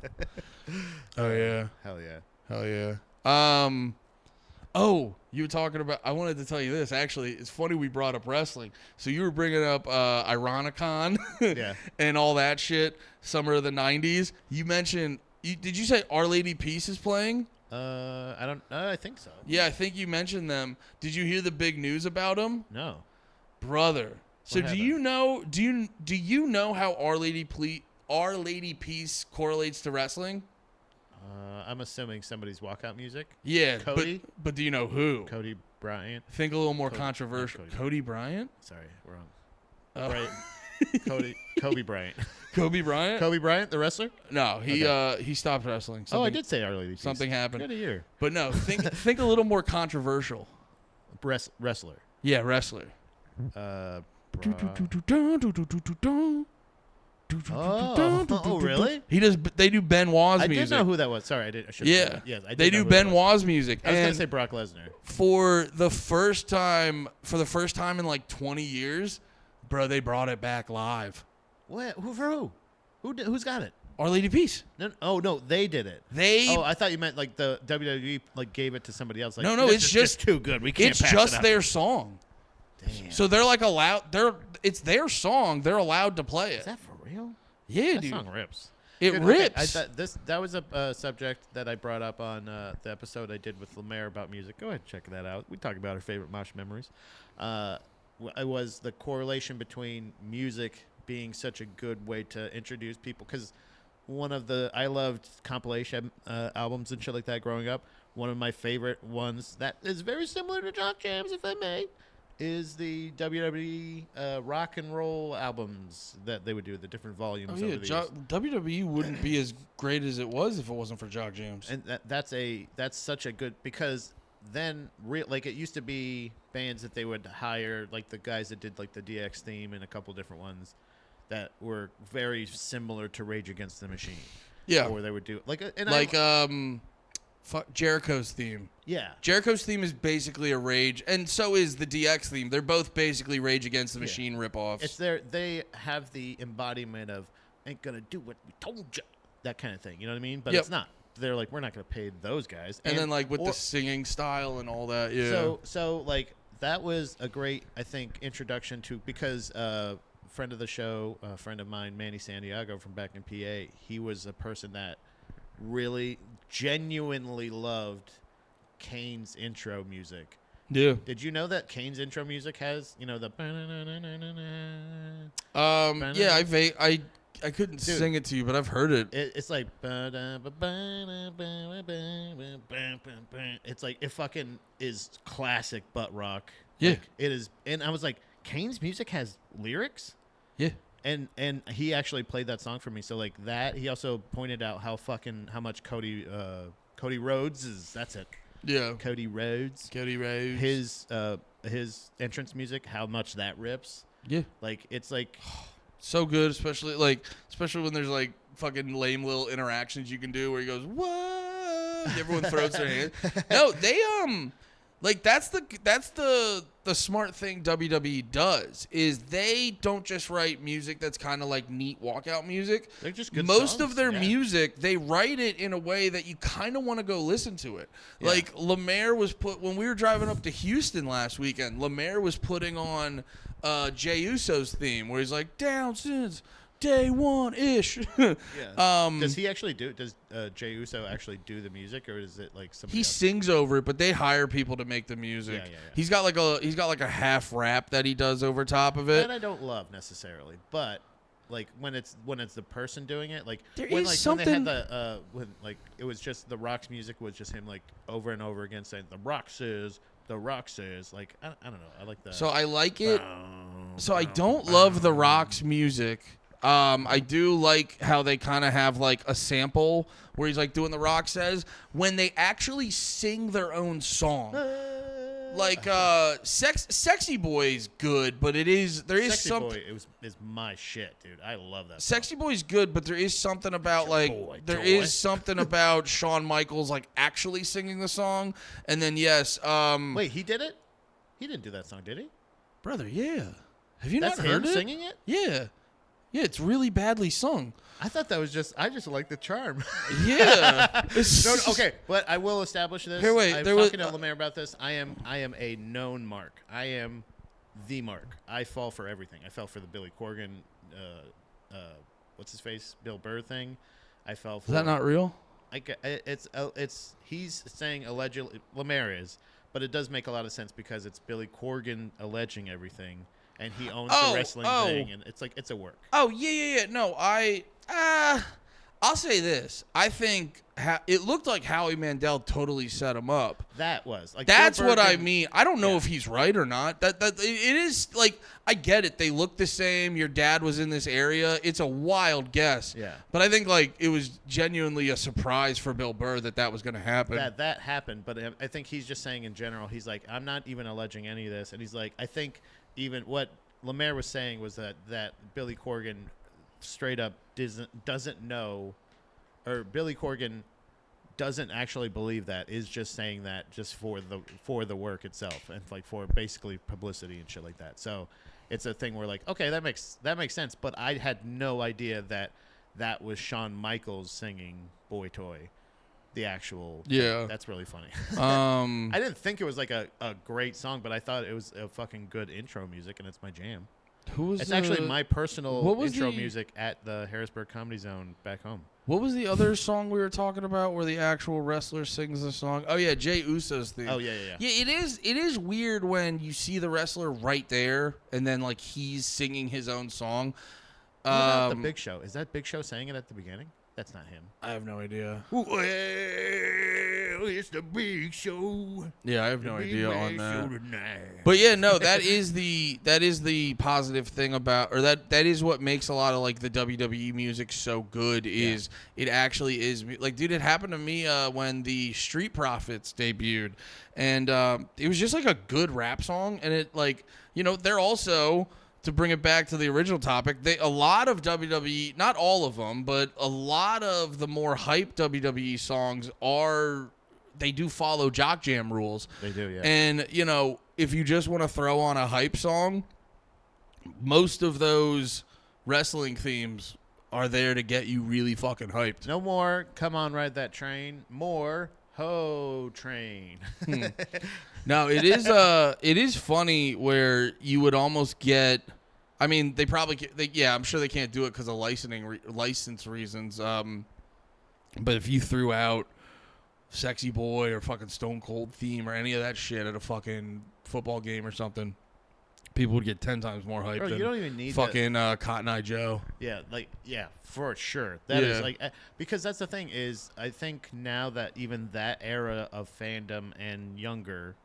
Oh, yeah. Hell yeah. Hell yeah. Oh, you were talking about, I wanted to tell you this. Actually, it's funny we brought up wrestling. So you were bringing up Ironicon Yeah. and all that shit, summer of the 90s. You mentioned, did you say Our Lady Peace is playing? I think so. Yeah, I think you mentioned them. Did you hear the big news about them? No. Brother. So What do you know how Our Lady Peace correlates to wrestling? I'm assuming somebody's walkout music. Yeah, Cody? but do you know who? Cody Bryant. Think a little more Cody- controversial. not Cody. Cody Bryant? Sorry, wrong. Oh. Right. Kobe Bryant. Kobe Bryant? Kobe Bryant, the wrestler? No, he stopped wrestling. Oh, I did say Our Lady Peace. Something happened. Good to hear. But no, think a little more controversial. Wrestler. Yeah, wrestler. Oh, really? They do Benoit's I music. did know who that was. Sorry, I should have Yeah. said that. Yes, I did They know do who that was. Benoit's music. I was going And to say Brock Lesnar. for the first time in like 20 years, bro, they brought it back live. What? Who for who? Who's got it? Our Lady Peace. No, they did it. They I thought you meant like the WWE like gave it to somebody else. Like, No, this it's is just too good. We can't it's pass just it up. their song. Damn. So they're like it's their song. They're allowed to play it. Is that for real? Yeah, That dude. song rips. It Dude, rips. Okay, I thought that was a subject that I brought up on the episode I did with Lemaire about music. Go ahead and check that out. We talk about our favorite mosh memories. It was the correlation between music being such a good way to introduce people. Because one of I loved compilation albums and shit like that growing up. One of my favorite ones that is very similar to Jock Jams, if I may, is the WWE rock and roll albums that they would do, the different volumes. Oh over yeah, the years. WWE wouldn't be as great as it was if it wasn't for Jock Jams. And that's such a good, because then like it used to be bands that they would hire, like the guys that did like the DX theme and a couple different ones that were very similar to Rage Against the Machine. Yeah, Or they would do Jericho's theme. yeah. Jericho's theme is basically a Rage, and so is the DX theme. They're both basically Rage Against the Machine ripoffs. It's they have the embodiment of ain't gonna do what we told you. That kind of thing. You know what I mean? But Yep. it's not. They're like, we're not gonna pay those guys. And then like with the singing style and all that. Yeah. So like that was a great, I think, introduction to, because friend of the show, a friend of mine, Manny Santiago from back in PA, he was a person that really genuinely loved Kane's intro music. Yeah. Did you know that Kane's intro music has, you know, the Yeah, I couldn't Dude. sing it to you, but I've heard it. it's like it's like, it fucking is classic butt rock. Yeah. Like, it is. And I was like, Kane's music has lyrics? Yeah. And he actually played that song for me. So like that, he also pointed out how much Cody Rhodes is. That's it. Yeah. Cody Rhodes. Cody Rhodes. His entrance music, how much that rips. Yeah. Like it's like So good, especially when there's like fucking lame little interactions you can do where he goes, "What?" Everyone throws their hand. No, they like that's the smart thing WWE does is they don't just write music that's kind of like neat walkout music. they're just good Most songs, of their yeah. music, they write it in a way that you kind of want to go listen to it. Yeah. Like Lemaire was when we were driving up to Houston last weekend, Lemaire was putting on Jey Uso's theme where he's like, "Down since day one ish." Yeah. Does he actually do? Does Jey Uso actually do the music, or is it like somebody He else? sings over it, but they hire people to make the music. Yeah. He's got like a half rap that he does over top of it. That I don't love necessarily, but like when it's the person doing it, like There when is like something- when they had the when like it was just the Rock's music was just him like over and over again saying the Rock says like I don't know, I like that. So I like it. So I don't love The Rock's music. I do like how they kind of have like a sample where he's like doing The Rock says when they actually sing their own song. Like Sexy Boy's good, but there is Sexy something. Boy is my shit, dude. I love that. Sexy Boy's good, but there is something about boy, there toy. is something about Shawn Michaels like actually singing the song, and then yes, Wait, he did it? He didn't do that song, did he? brother, yeah, have you That's not him heard it? singing it? Yeah, it's really badly sung. I thought that was I just like the charm. Yeah, It's- No, okay, but I will establish this. Here, wait, I'm there was- talking to Lemaire about this. I am a known mark. I am the mark. I fall for everything. I fell for the Billy Corgan, what's his face, Bill Burr thing. I fell for. Is that not real? It's he's saying allegedly Lemaire is, but it does make a lot of sense because it's Billy Corgan alleging everything, and he owns Oh, the wrestling oh. thing, and it's like it's a work. Oh yeah. No, I'll say this. I think it looked like Howie Mandel totally set him up. That was like That's Bill what Burr I can- mean. I don't know Yeah. if he's right or not. That it is like I get it. They look the same. Your dad was in this area. It's a wild guess. Yeah. But I think like it was genuinely a surprise for Bill Burr that was going to happen. that happened, but I think he's just saying in general, he's like, I'm not even alleging any of this, and he's like, I think even what Lemaire was saying was that Billy Corgan straight up doesn't know, or Billy Corgan doesn't actually believe that, is just saying that just for the work itself and like for basically publicity and shit like that. So it's a thing where like, okay, that makes sense, but I had no idea that was Shawn Michaels singing Boy Toy. The actual Yeah. that's really funny. Um, I didn't think it was like a great song, but I thought it was a fucking good intro music, and it's my jam. who was It's the- actually my personal what was intro the- music at the Harrisburg Comedy Zone back home. What was the other song we were talking about where the actual wrestler sings the song? Oh yeah, Jey Uso's theme. Oh yeah. Yeah, it is weird when you see the wrestler right there and then like he's singing his own song. What about the Big Show? Is that Big Show saying it at the beginning? That's not him. I have no idea. Well, it's the Big Show. Yeah, I have no idea on that. Tonight. But yeah, no, that is the positive thing about, or that is what makes a lot of like the WWE music so good is it actually is like, dude, it happened to me when the Street Profits debuted, and it was just like a good rap song, and it like, you know, they're also, to bring it back to the original topic, a lot of WWE, not all of them, but a lot of the more hype WWE songs they do follow Jock Jam rules. They do, yeah. And, you know, if you just want to throw on a hype song, most of those wrestling themes are there to get you really fucking hyped. No more, come on, ride that train. More, ho train. No, it is funny where you would almost get. I mean, they probably I'm sure they can't do it because of license reasons. But if you threw out Sexy Boy or fucking Stone Cold theme or any of that shit at a fucking football game or something, people would get 10 times more hyped Bro, than you don't even need fucking Cotton Eye Joe. Yeah, for sure. That is Yeah. because that's the thing is I think now that even that era of fandom and younger,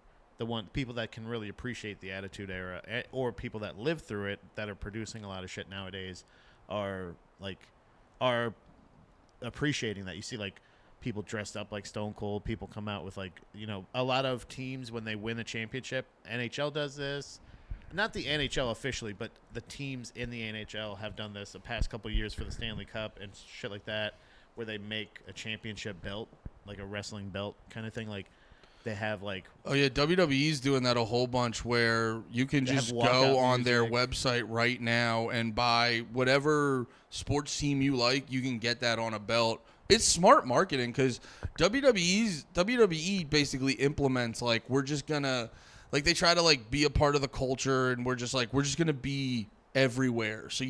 people that can really appreciate the Attitude Era or people that live through it that are producing a lot of shit nowadays are appreciating that. You see like people dressed up like Stone Cold, people come out with like, a lot of teams when they win a championship, NHL does this. Not the NHL officially, but the teams in the NHL have done this the past couple of years for the Stanley Cup and shit like that, where they make a championship belt, like a wrestling belt kind of thing. Like they have like, Oh yeah, WWE's doing that a whole bunch where you can They have just walkout go on their music. website right now and buy whatever sports team you like. You can get that on a belt. It's smart marketing because WWE basically implements like we're just gonna like they try to like be a part of the culture and we're just gonna be everywhere. So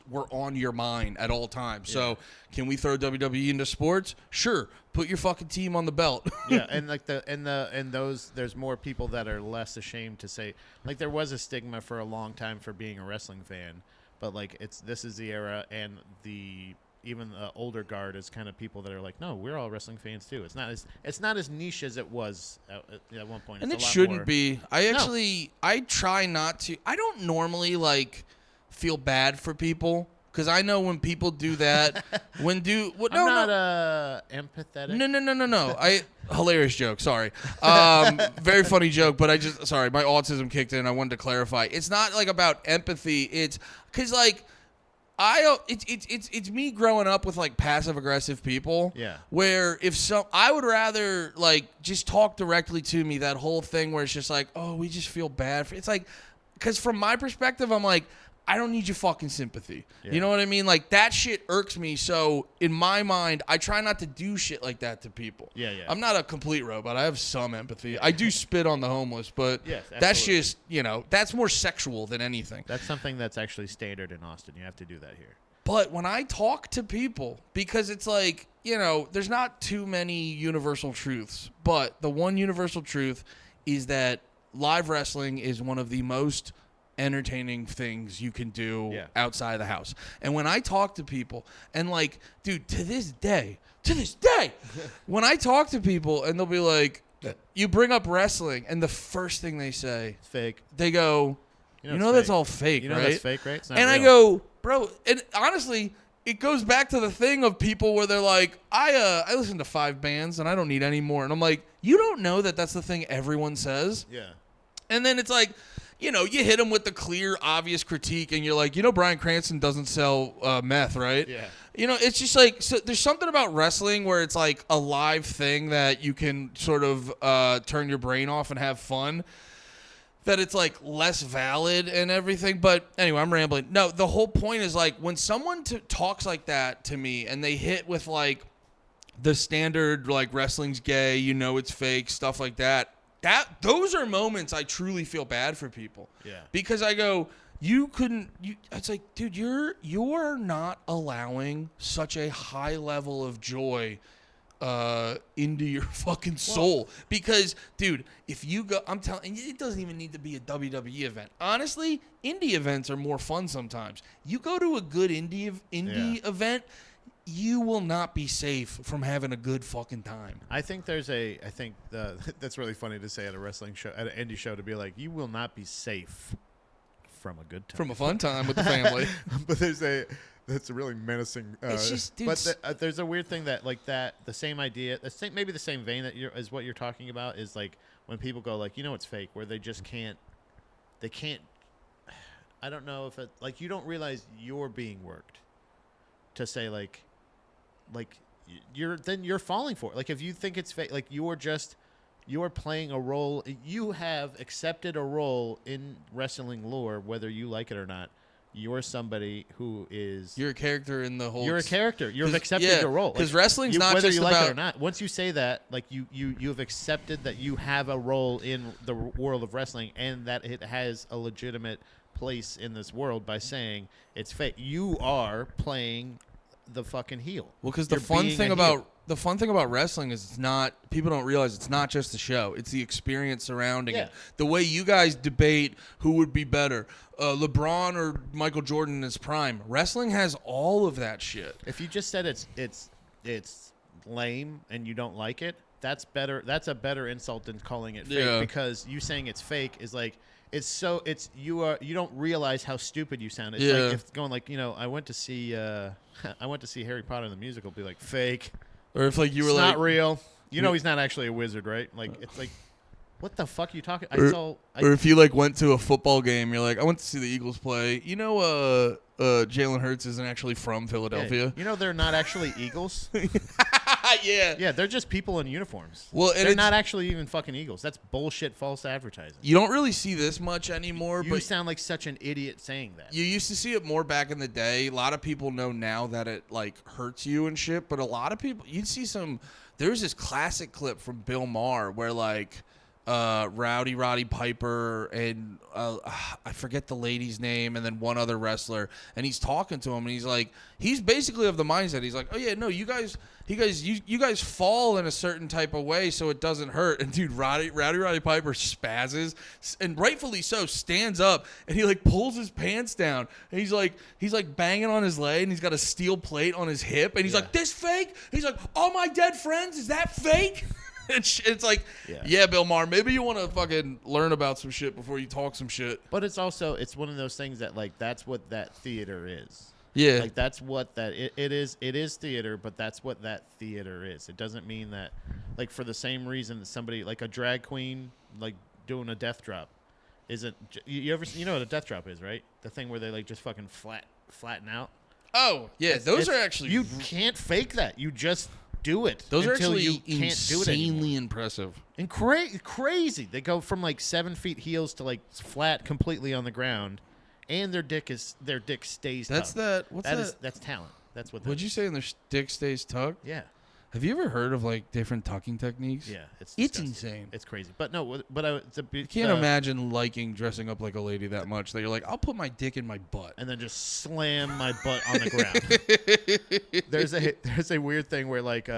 we're on your mind at all times. So can we throw WWE into sports? Sure. Put your fucking team on the belt. yeah, and like those, there's more people that are less ashamed to say, like there was a stigma for a long time for being a wrestling fan, but like this is the era, and even the older guard is kind of people that are like, no, we're all wrestling fans too. It's not as niche as it was at one point. And It's it a lot shouldn't more- be. I try not to. I don't normally like feel bad for people because I know when people do that, I'm not empathetic. No. Hilarious joke. Sorry. Very funny joke, but sorry, my autism kicked in. I wanted to clarify. It's not like about empathy. It's because like it's me growing up with like passive aggressive people. Yeah. Where I would rather like just talk directly to me. That whole thing where it's just like, oh, we just feel bad for. It's like, because from my perspective, I'm like, I don't need your fucking sympathy. Yeah. You know what I mean? Like that shit irks me. So in my mind, I try not to do shit like that to people. Yeah. I'm not a complete robot. I have some empathy. I do spit on the homeless, but Yes, that's absolutely. just, that's more sexual than anything. That's something that's actually standard in Austin. You have to do that here. But when I talk to people, because it's like, there's not too many universal truths, but the one universal truth is that live wrestling is one of the most entertaining things you can do outside of the house. And when I talk to people, and like, dude, to this day, when I talk to people and they'll be like, you bring up wrestling, and the first thing they say, It's fake. they go, You know you it's know that's fake. all fake, You know right? that's fake, right? It's not And I real. go, bro, and honestly, it goes back to the thing of people where they're like, I listen to 5 bands and I don't need any more. And I'm like, you don't know that that's the thing everyone says? Yeah. And then it's like, you hit them with the clear, obvious critique, and you're like, Bryan Cranston doesn't sell meth, right? Yeah. It's just like, so there's something about wrestling where it's like a live thing that you can sort of turn your brain off and have fun, that it's like less valid and everything. But anyway, I'm rambling. No, the whole point is like when someone talks like that to me and they hit with like the standard, like wrestling's gay, it's fake, stuff like that. Those are moments I truly feel bad for people. Yeah. Because I go, it's like, dude, you're not allowing such a high level of joy into your fucking soul. Because, dude, if you go, I'm telling you, it doesn't even need to be a WWE event. Honestly, indie events are more fun sometimes. You go to a good indie event, you will not be safe from having a good fucking time. I think that's really funny to say at a wrestling show, at an indie show, to be like, you will not be safe from a good time. From a fun time with the family. But that's a really menacing. It's just, dude, but there's a weird thing that like that the same idea, maybe the same vein that is what you're talking about is like when people go like, it's fake, where they just can't. I don't know if it like you don't realize you're being worked to say like you're falling for it. Like if you think it's fake, like you're playing a role. You have accepted a role in wrestling lore, whether you like it or not, you're somebody who is You're a character in the whole. you're a character. You've 'cause- accepted yeah, your role. 'cause wrestling's not whether just you like about- it or not. Once you say that, like you've accepted that you have a role in the world of wrestling and that it has a legitimate place in this world by saying it's fake. You are playing the fucking heel. Well, because the You're fun being thing a heel. about wrestling is it's not. People don't realize it's not just the show; it's the experience surrounding it. Yeah. The way you guys debate who would be better, LeBron or Michael Jordan in his prime. Wrestling has all of that shit. If you just said it's lame and you don't like it, that's better. That's a better insult than calling it fake Yeah. because you saying it's fake is like you don't realize how stupid you sound. It's Yeah. like if going like, I went to see Harry Potter the musical, be like fake. Or if like you were It's like, not real. He's not actually a wizard, right? Like it's like what the fuck are you talking? or if you like went to a football game, you're like, I went to see the Eagles play. Jalen Hurts isn't actually from Philadelphia. they're not actually Eagles. Yeah. Yeah, they're just people in uniforms. Well, and they're it's- not actually even fucking Eagles. That's bullshit, false advertising. You don't really see this much anymore, You but sound like such an idiot saying that. you used to see it more back in the day. A lot of people know now that it like hurts you and shit, but a lot of people you'd see some. There's this classic clip from Bill Maher where like Roddy Piper and I forget the lady's name and then one other wrestler, and he's talking to him and he's basically of the mindset. He's like, oh yeah, no, you guys fall in a certain type of way so it doesn't hurt. And dude, Roddy Piper spazzes and rightfully so, stands up and he like pulls his pants down and he's like banging on his leg and he's got a steel plate on his hip and he's like, this fake? He's like, all my dead friends, is that fake? It's like, yeah, Bill Maher, maybe you want to fucking learn about some shit before you talk some shit. But it's one of those things that like that's what that theater is. Yeah. Like that's what that it is. It is theater, but that's what that theater is. It doesn't mean that like for the same reason that somebody like a drag queen like doing a death drop isn't. You know what a death drop is, right? The thing where they like just fucking flatten out. Oh, yeah, those are It's- actually you can't fake that. You just do it. those are until actually you can't do it anymore. insanely impressive. And crazy. They go from like 7 feet heels to like flat completely on the ground, and their dick stays. That's tucked. that. That's talent. That's what. What'd you say? And their dick stays tucked. Yeah, Have you ever heard of like different tucking techniques? yeah. It's It's disgusting. insane. It's crazy. But no, but I I can't imagine liking dressing up like a lady that much that you're like, I'll put my dick in my butt. and then just slam my butt on the ground. There's a weird thing where like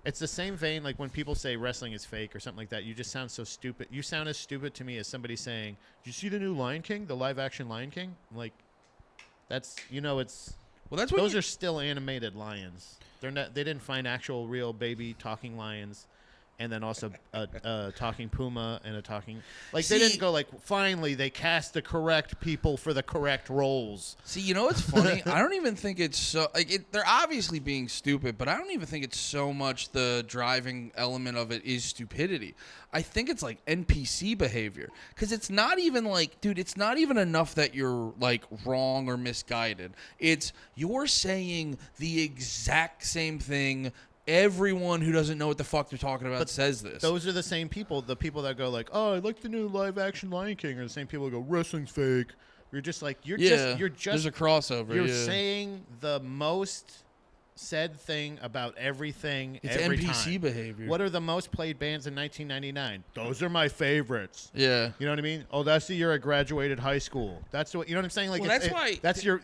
it's the same vein like when people say wrestling is fake or something like that. You just sound so stupid. You sound as stupid to me as somebody saying, "Did you see the new Lion King, the live action Lion King?" Like that's it's Well, that's what those are still animated lions. They're not. They didn't find actual real baby talking lions, and then also a talking puma and a talking. Like they See- didn't go like. Finally, they cast the correct people for the correct roles. See, you know what's funny? I don't even think it's so like they're obviously being stupid, but I don't even think it's so much the driving element of it is stupidity. I think it's like NPC behavior because it's not even like, dude, it's not even enough that you're like wrong or misguided. It's you're saying the exact same thing. Everyone who doesn't know what the fuck they're talking about says this. Those are the same people. The people that go like, "Oh, I like the new live action Lion King," are the same people who go, "Wrestling's fake." You're just like you're there's just a crossover. you're yeah. saying the most said thing about everything It's every NPC time. behavior. What are the most played bands in 1999? Those are my favorites. Yeah. You know what I mean? Oh, that's the year I graduated high school. That's what you know what I'm saying. Like, Well, that's why- that's your.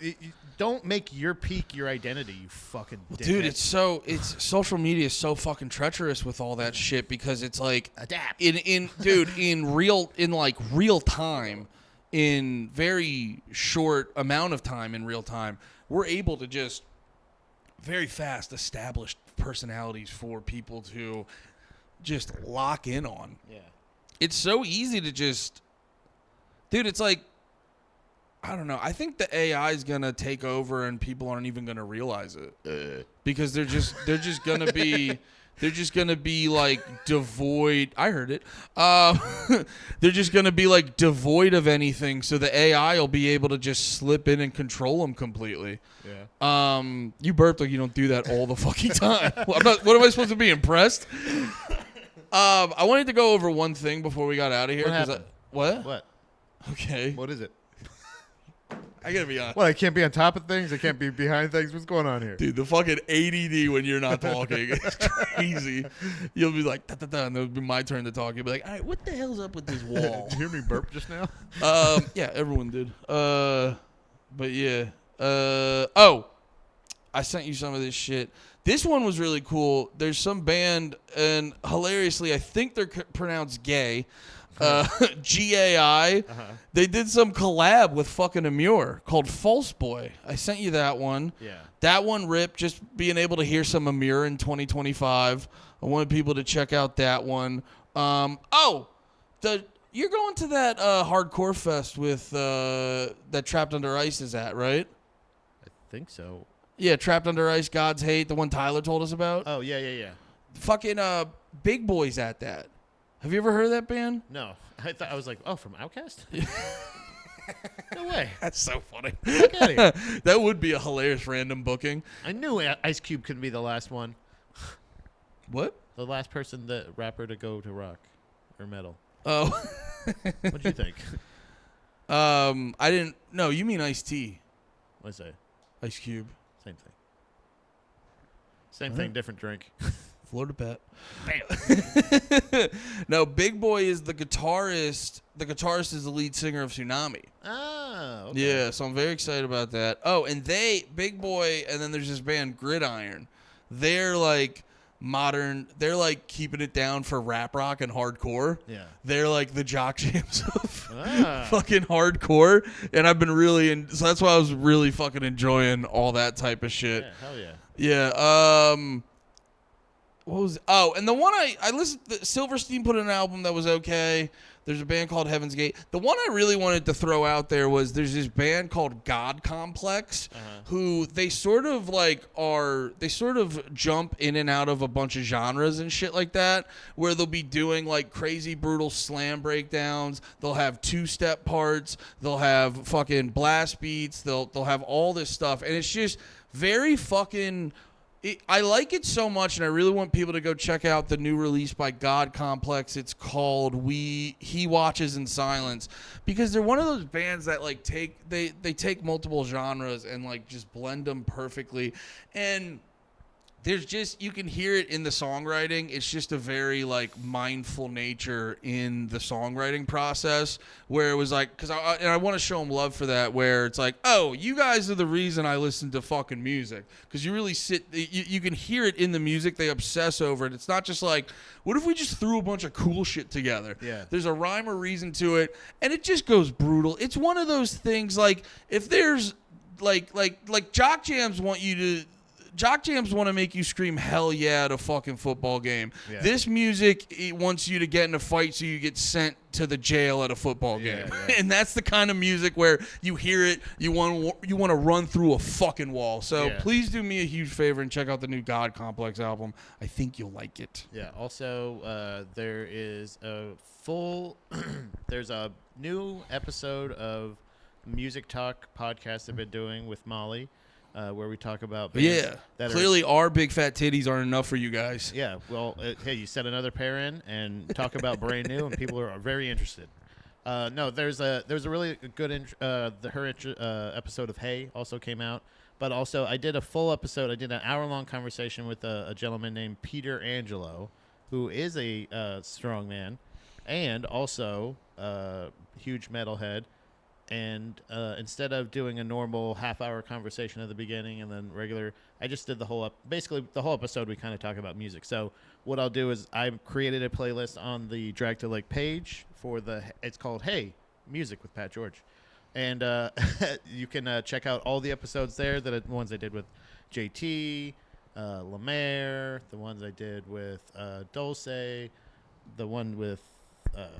Don't make your peak your identity, you fucking dickhead. Dude, it's social media is so fucking treacherous with all that shit because it's like Adapt. in real time, in very short amount of time in real time, we're able to just very fast establish personalities for people to just lock in on. Yeah. It's so easy to just, dude, it's like, I don't know. I think the AI is gonna take over, and people aren't even gonna realize it because they're just gonna be like devoid. I heard it. They're just gonna be like devoid of anything, so the AI will be able to just slip in and control them completely. Yeah. You burped like you don't do that all the fucking time. What am I supposed to be impressed? I wanted to go over one thing before we got out of here. What happened? What? What? Okay. What is it? I gotta be honest. Well, I can't be on top of things. I can't be behind things. What's going on here? Dude, the fucking ADD when you're not talking is crazy. You'll be like, da, da, da, and it'll be my turn to talk. You'll be like, all right, what the hell's up with this wall? Did you hear me burp just now? Yeah, everyone did. But yeah. Oh, I sent you some of this shit. This one was really cool. There's some band, and hilariously, I think they're pronounced gay. GAI. They did some collab with fucking Amur called False Boy. I sent you that one. Yeah. That one ripped, just being able to hear some Amur in 2025. I wanted people to check out that one. You're going to that hardcore fest with that Trapped Under Ice is at, right? I think so. Yeah, Trapped Under Ice, God's Hate, the one Tyler told us about. Oh, yeah. Fucking Big Boy's at that. Have you ever heard of that band? No. I was like, oh, from Outkast? No way. That's so funny. Get outta here. That would be a hilarious random booking. I knew Ice Cube couldn't be the last one. What? The last person, the rapper, to go to rock or metal. Oh. What do you think? I didn't. No, you mean Ice-T. What's that? Ice Cube. Same thing. Same thing, different drink. Florida Pat. Bam. No, Big Boy is the guitarist. The guitarist is the lead singer of Tsunami. Oh, okay. Yeah, so I'm very excited about that. Oh, and Big Boy, and then there's this band Gridiron. They're like modern. They're like keeping it down for rap rock and hardcore. Yeah. They're like the jock jams of Ah. fucking hardcore, and I've been really so that's why I was really fucking enjoying all that type of shit. Yeah, hell yeah. Yeah. What was? Oh, and the one I listened. Silverstein put an album that was okay. There's a band called Heaven's Gate. The one I really wanted to throw out there was there's this band called God Complex, who they sort of jump in and out of a bunch of genres and shit like that, where they'll be doing like crazy brutal slam breakdowns. They'll have two-step parts. They'll have fucking blast beats. They'll have all this stuff, and it's just very fucking. I like it so much, and I really want people to go check out the new release by God Complex. It's called He Watches in Silence, because they're one of those bands that like take multiple genres and like just blend them perfectly. And there's just, you can hear it in the songwriting. It's just a very like mindful nature in the songwriting process, where it was like, because I want to show them love for that, where it's like, oh, you guys are the reason I listen to fucking music, because you really you can hear it in the music. They obsess over it. It's not just like, what if we just threw a bunch of cool shit together? Yeah. There's a rhyme or reason to it, and it just goes brutal. It's one of those things, like, if there's like Jock Jams want to make you scream hell yeah at a fucking football game. Yeah. This music, it wants you to get in a fight so you get sent to the jail at a football game. Yeah. And that's the kind of music where you hear it, you want to run through a fucking wall. So Yeah. please do me a huge favor and check out the new God Complex album. I think you'll like it. Yeah. Also, there is a there's a new episode of Music Talk podcast I've been doing with Molly, where we talk about bands Yeah. that Clearly our big fat titties aren't enough for you guys. Yeah, well, hey, you set another pair in and talk about brand new, and people are very interested. No, there's a really good episode of Hey also came out, but also I did a full episode. I did an hour-long conversation with a gentleman named Peter Angelo, who is a strongman and also a huge metalhead. And instead of doing a normal half-hour conversation at the beginning and then regular, I just did the whole basically the whole episode. We kind of talk about music. So what I'll do is I created a playlist on the Drag to Lake page for it's called Hey Music with Pat George, and you can check out all the episodes there. The ones I did with JT, Lemaire, the ones I did with Dulce, the one with.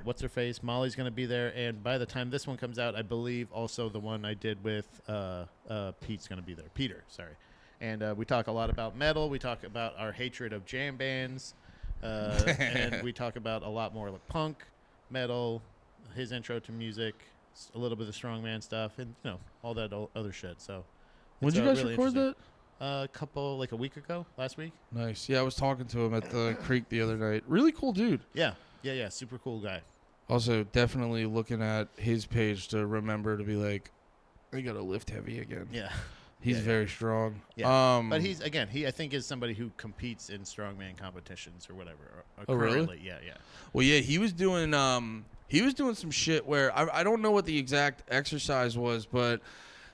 What's her face? Molly's going to be there, and by the time this one comes out, I believe also the one I did with Pete's going to be there. Peter, sorry. And we talk a lot about metal. We talk about our hatred of jam bands, and we talk about a lot more like punk, metal, his intro to music, a little bit of strongman stuff, and all that other shit. So, When did you guys really record that? A week ago, last week. Nice. Yeah, I was talking to him at the creek the other night. Really cool dude. Yeah, super cool guy. Also, definitely looking at his page to remember to be like, He got to lift heavy again. Yeah. He's very strong. Yeah. But he's again, I think is somebody who competes in strongman competitions or whatever. Oh, currently. really? Yeah. Well, yeah, he was doing some shit where I don't know what the exact exercise was, but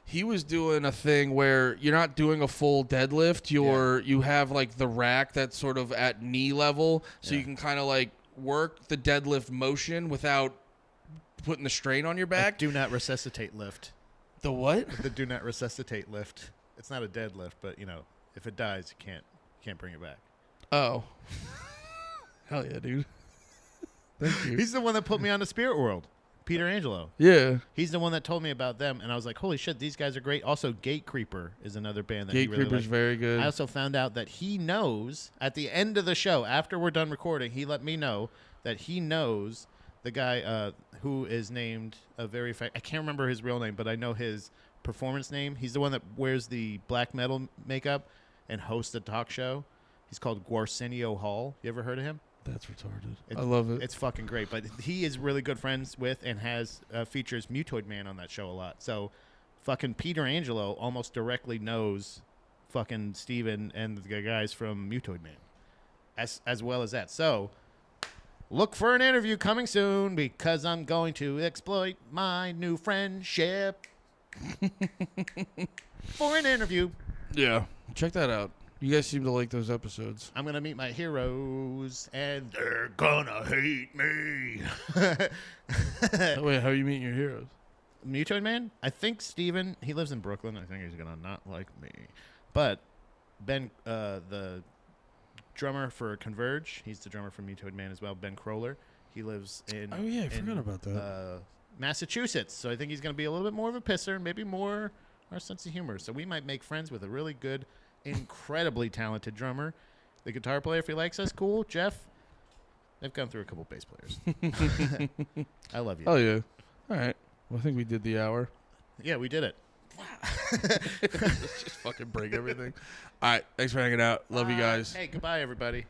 he was doing a thing where you're not doing a full deadlift. You have like the rack that's sort of at knee level, so you can kind of like work the deadlift motion without putting the strain on your back. Like do not resuscitate lift. The what? The do not resuscitate lift. It's not a deadlift, but if it dies, you can't bring it back. Oh. Hell yeah, dude. Thank you. He's the one that put me on the Spirit World. Peter Angelo. Yeah. He's the one that told me about them, and I was like, holy shit, these guys are great. Also, Gate Creeper is another band that Gate he really Creeper's likes. very good. I also found out that he knows, at the end of the show, after we're done recording, he let me know that he knows the guy who is named I can't remember his real name, but I know his performance name. He's the one that wears the black metal makeup and hosts a talk show. He's called Guarsenio Hall. You ever heard of him? That's retarded. I love it. It's fucking great. But he is really good friends with and has features Mutoid Man on that show a lot. So fucking Peter Angelo almost directly knows fucking Steven and the guys from Mutoid Man as well as that. So look for an interview coming soon because I'm going to exploit my new friendship for an interview. Yeah. Check that out. You guys seem to like those episodes. I'm going to meet my heroes, and they're going to hate me. Wait, how are you meeting your heroes? Mutoid Man? I think Steven, he lives in Brooklyn. I think he's going to not like me. But Ben, the drummer for Converge, he's the drummer for Mutoid Man as well, Ben Kroller. He lives in Oh, yeah, I forgot about that. Massachusetts. So I think he's going to be a little bit more of a pisser, maybe more our sense of humor. So we might make friends with a really good, incredibly talented drummer. The guitar player, if he likes us, cool. Jeff, they've gone through a couple bass players. I love you. Oh, yeah. All right. Well, I think we did the hour. Yeah, we did it. Let's just fucking break everything. All right. Thanks for hanging out. Love you guys. Hey, goodbye, everybody.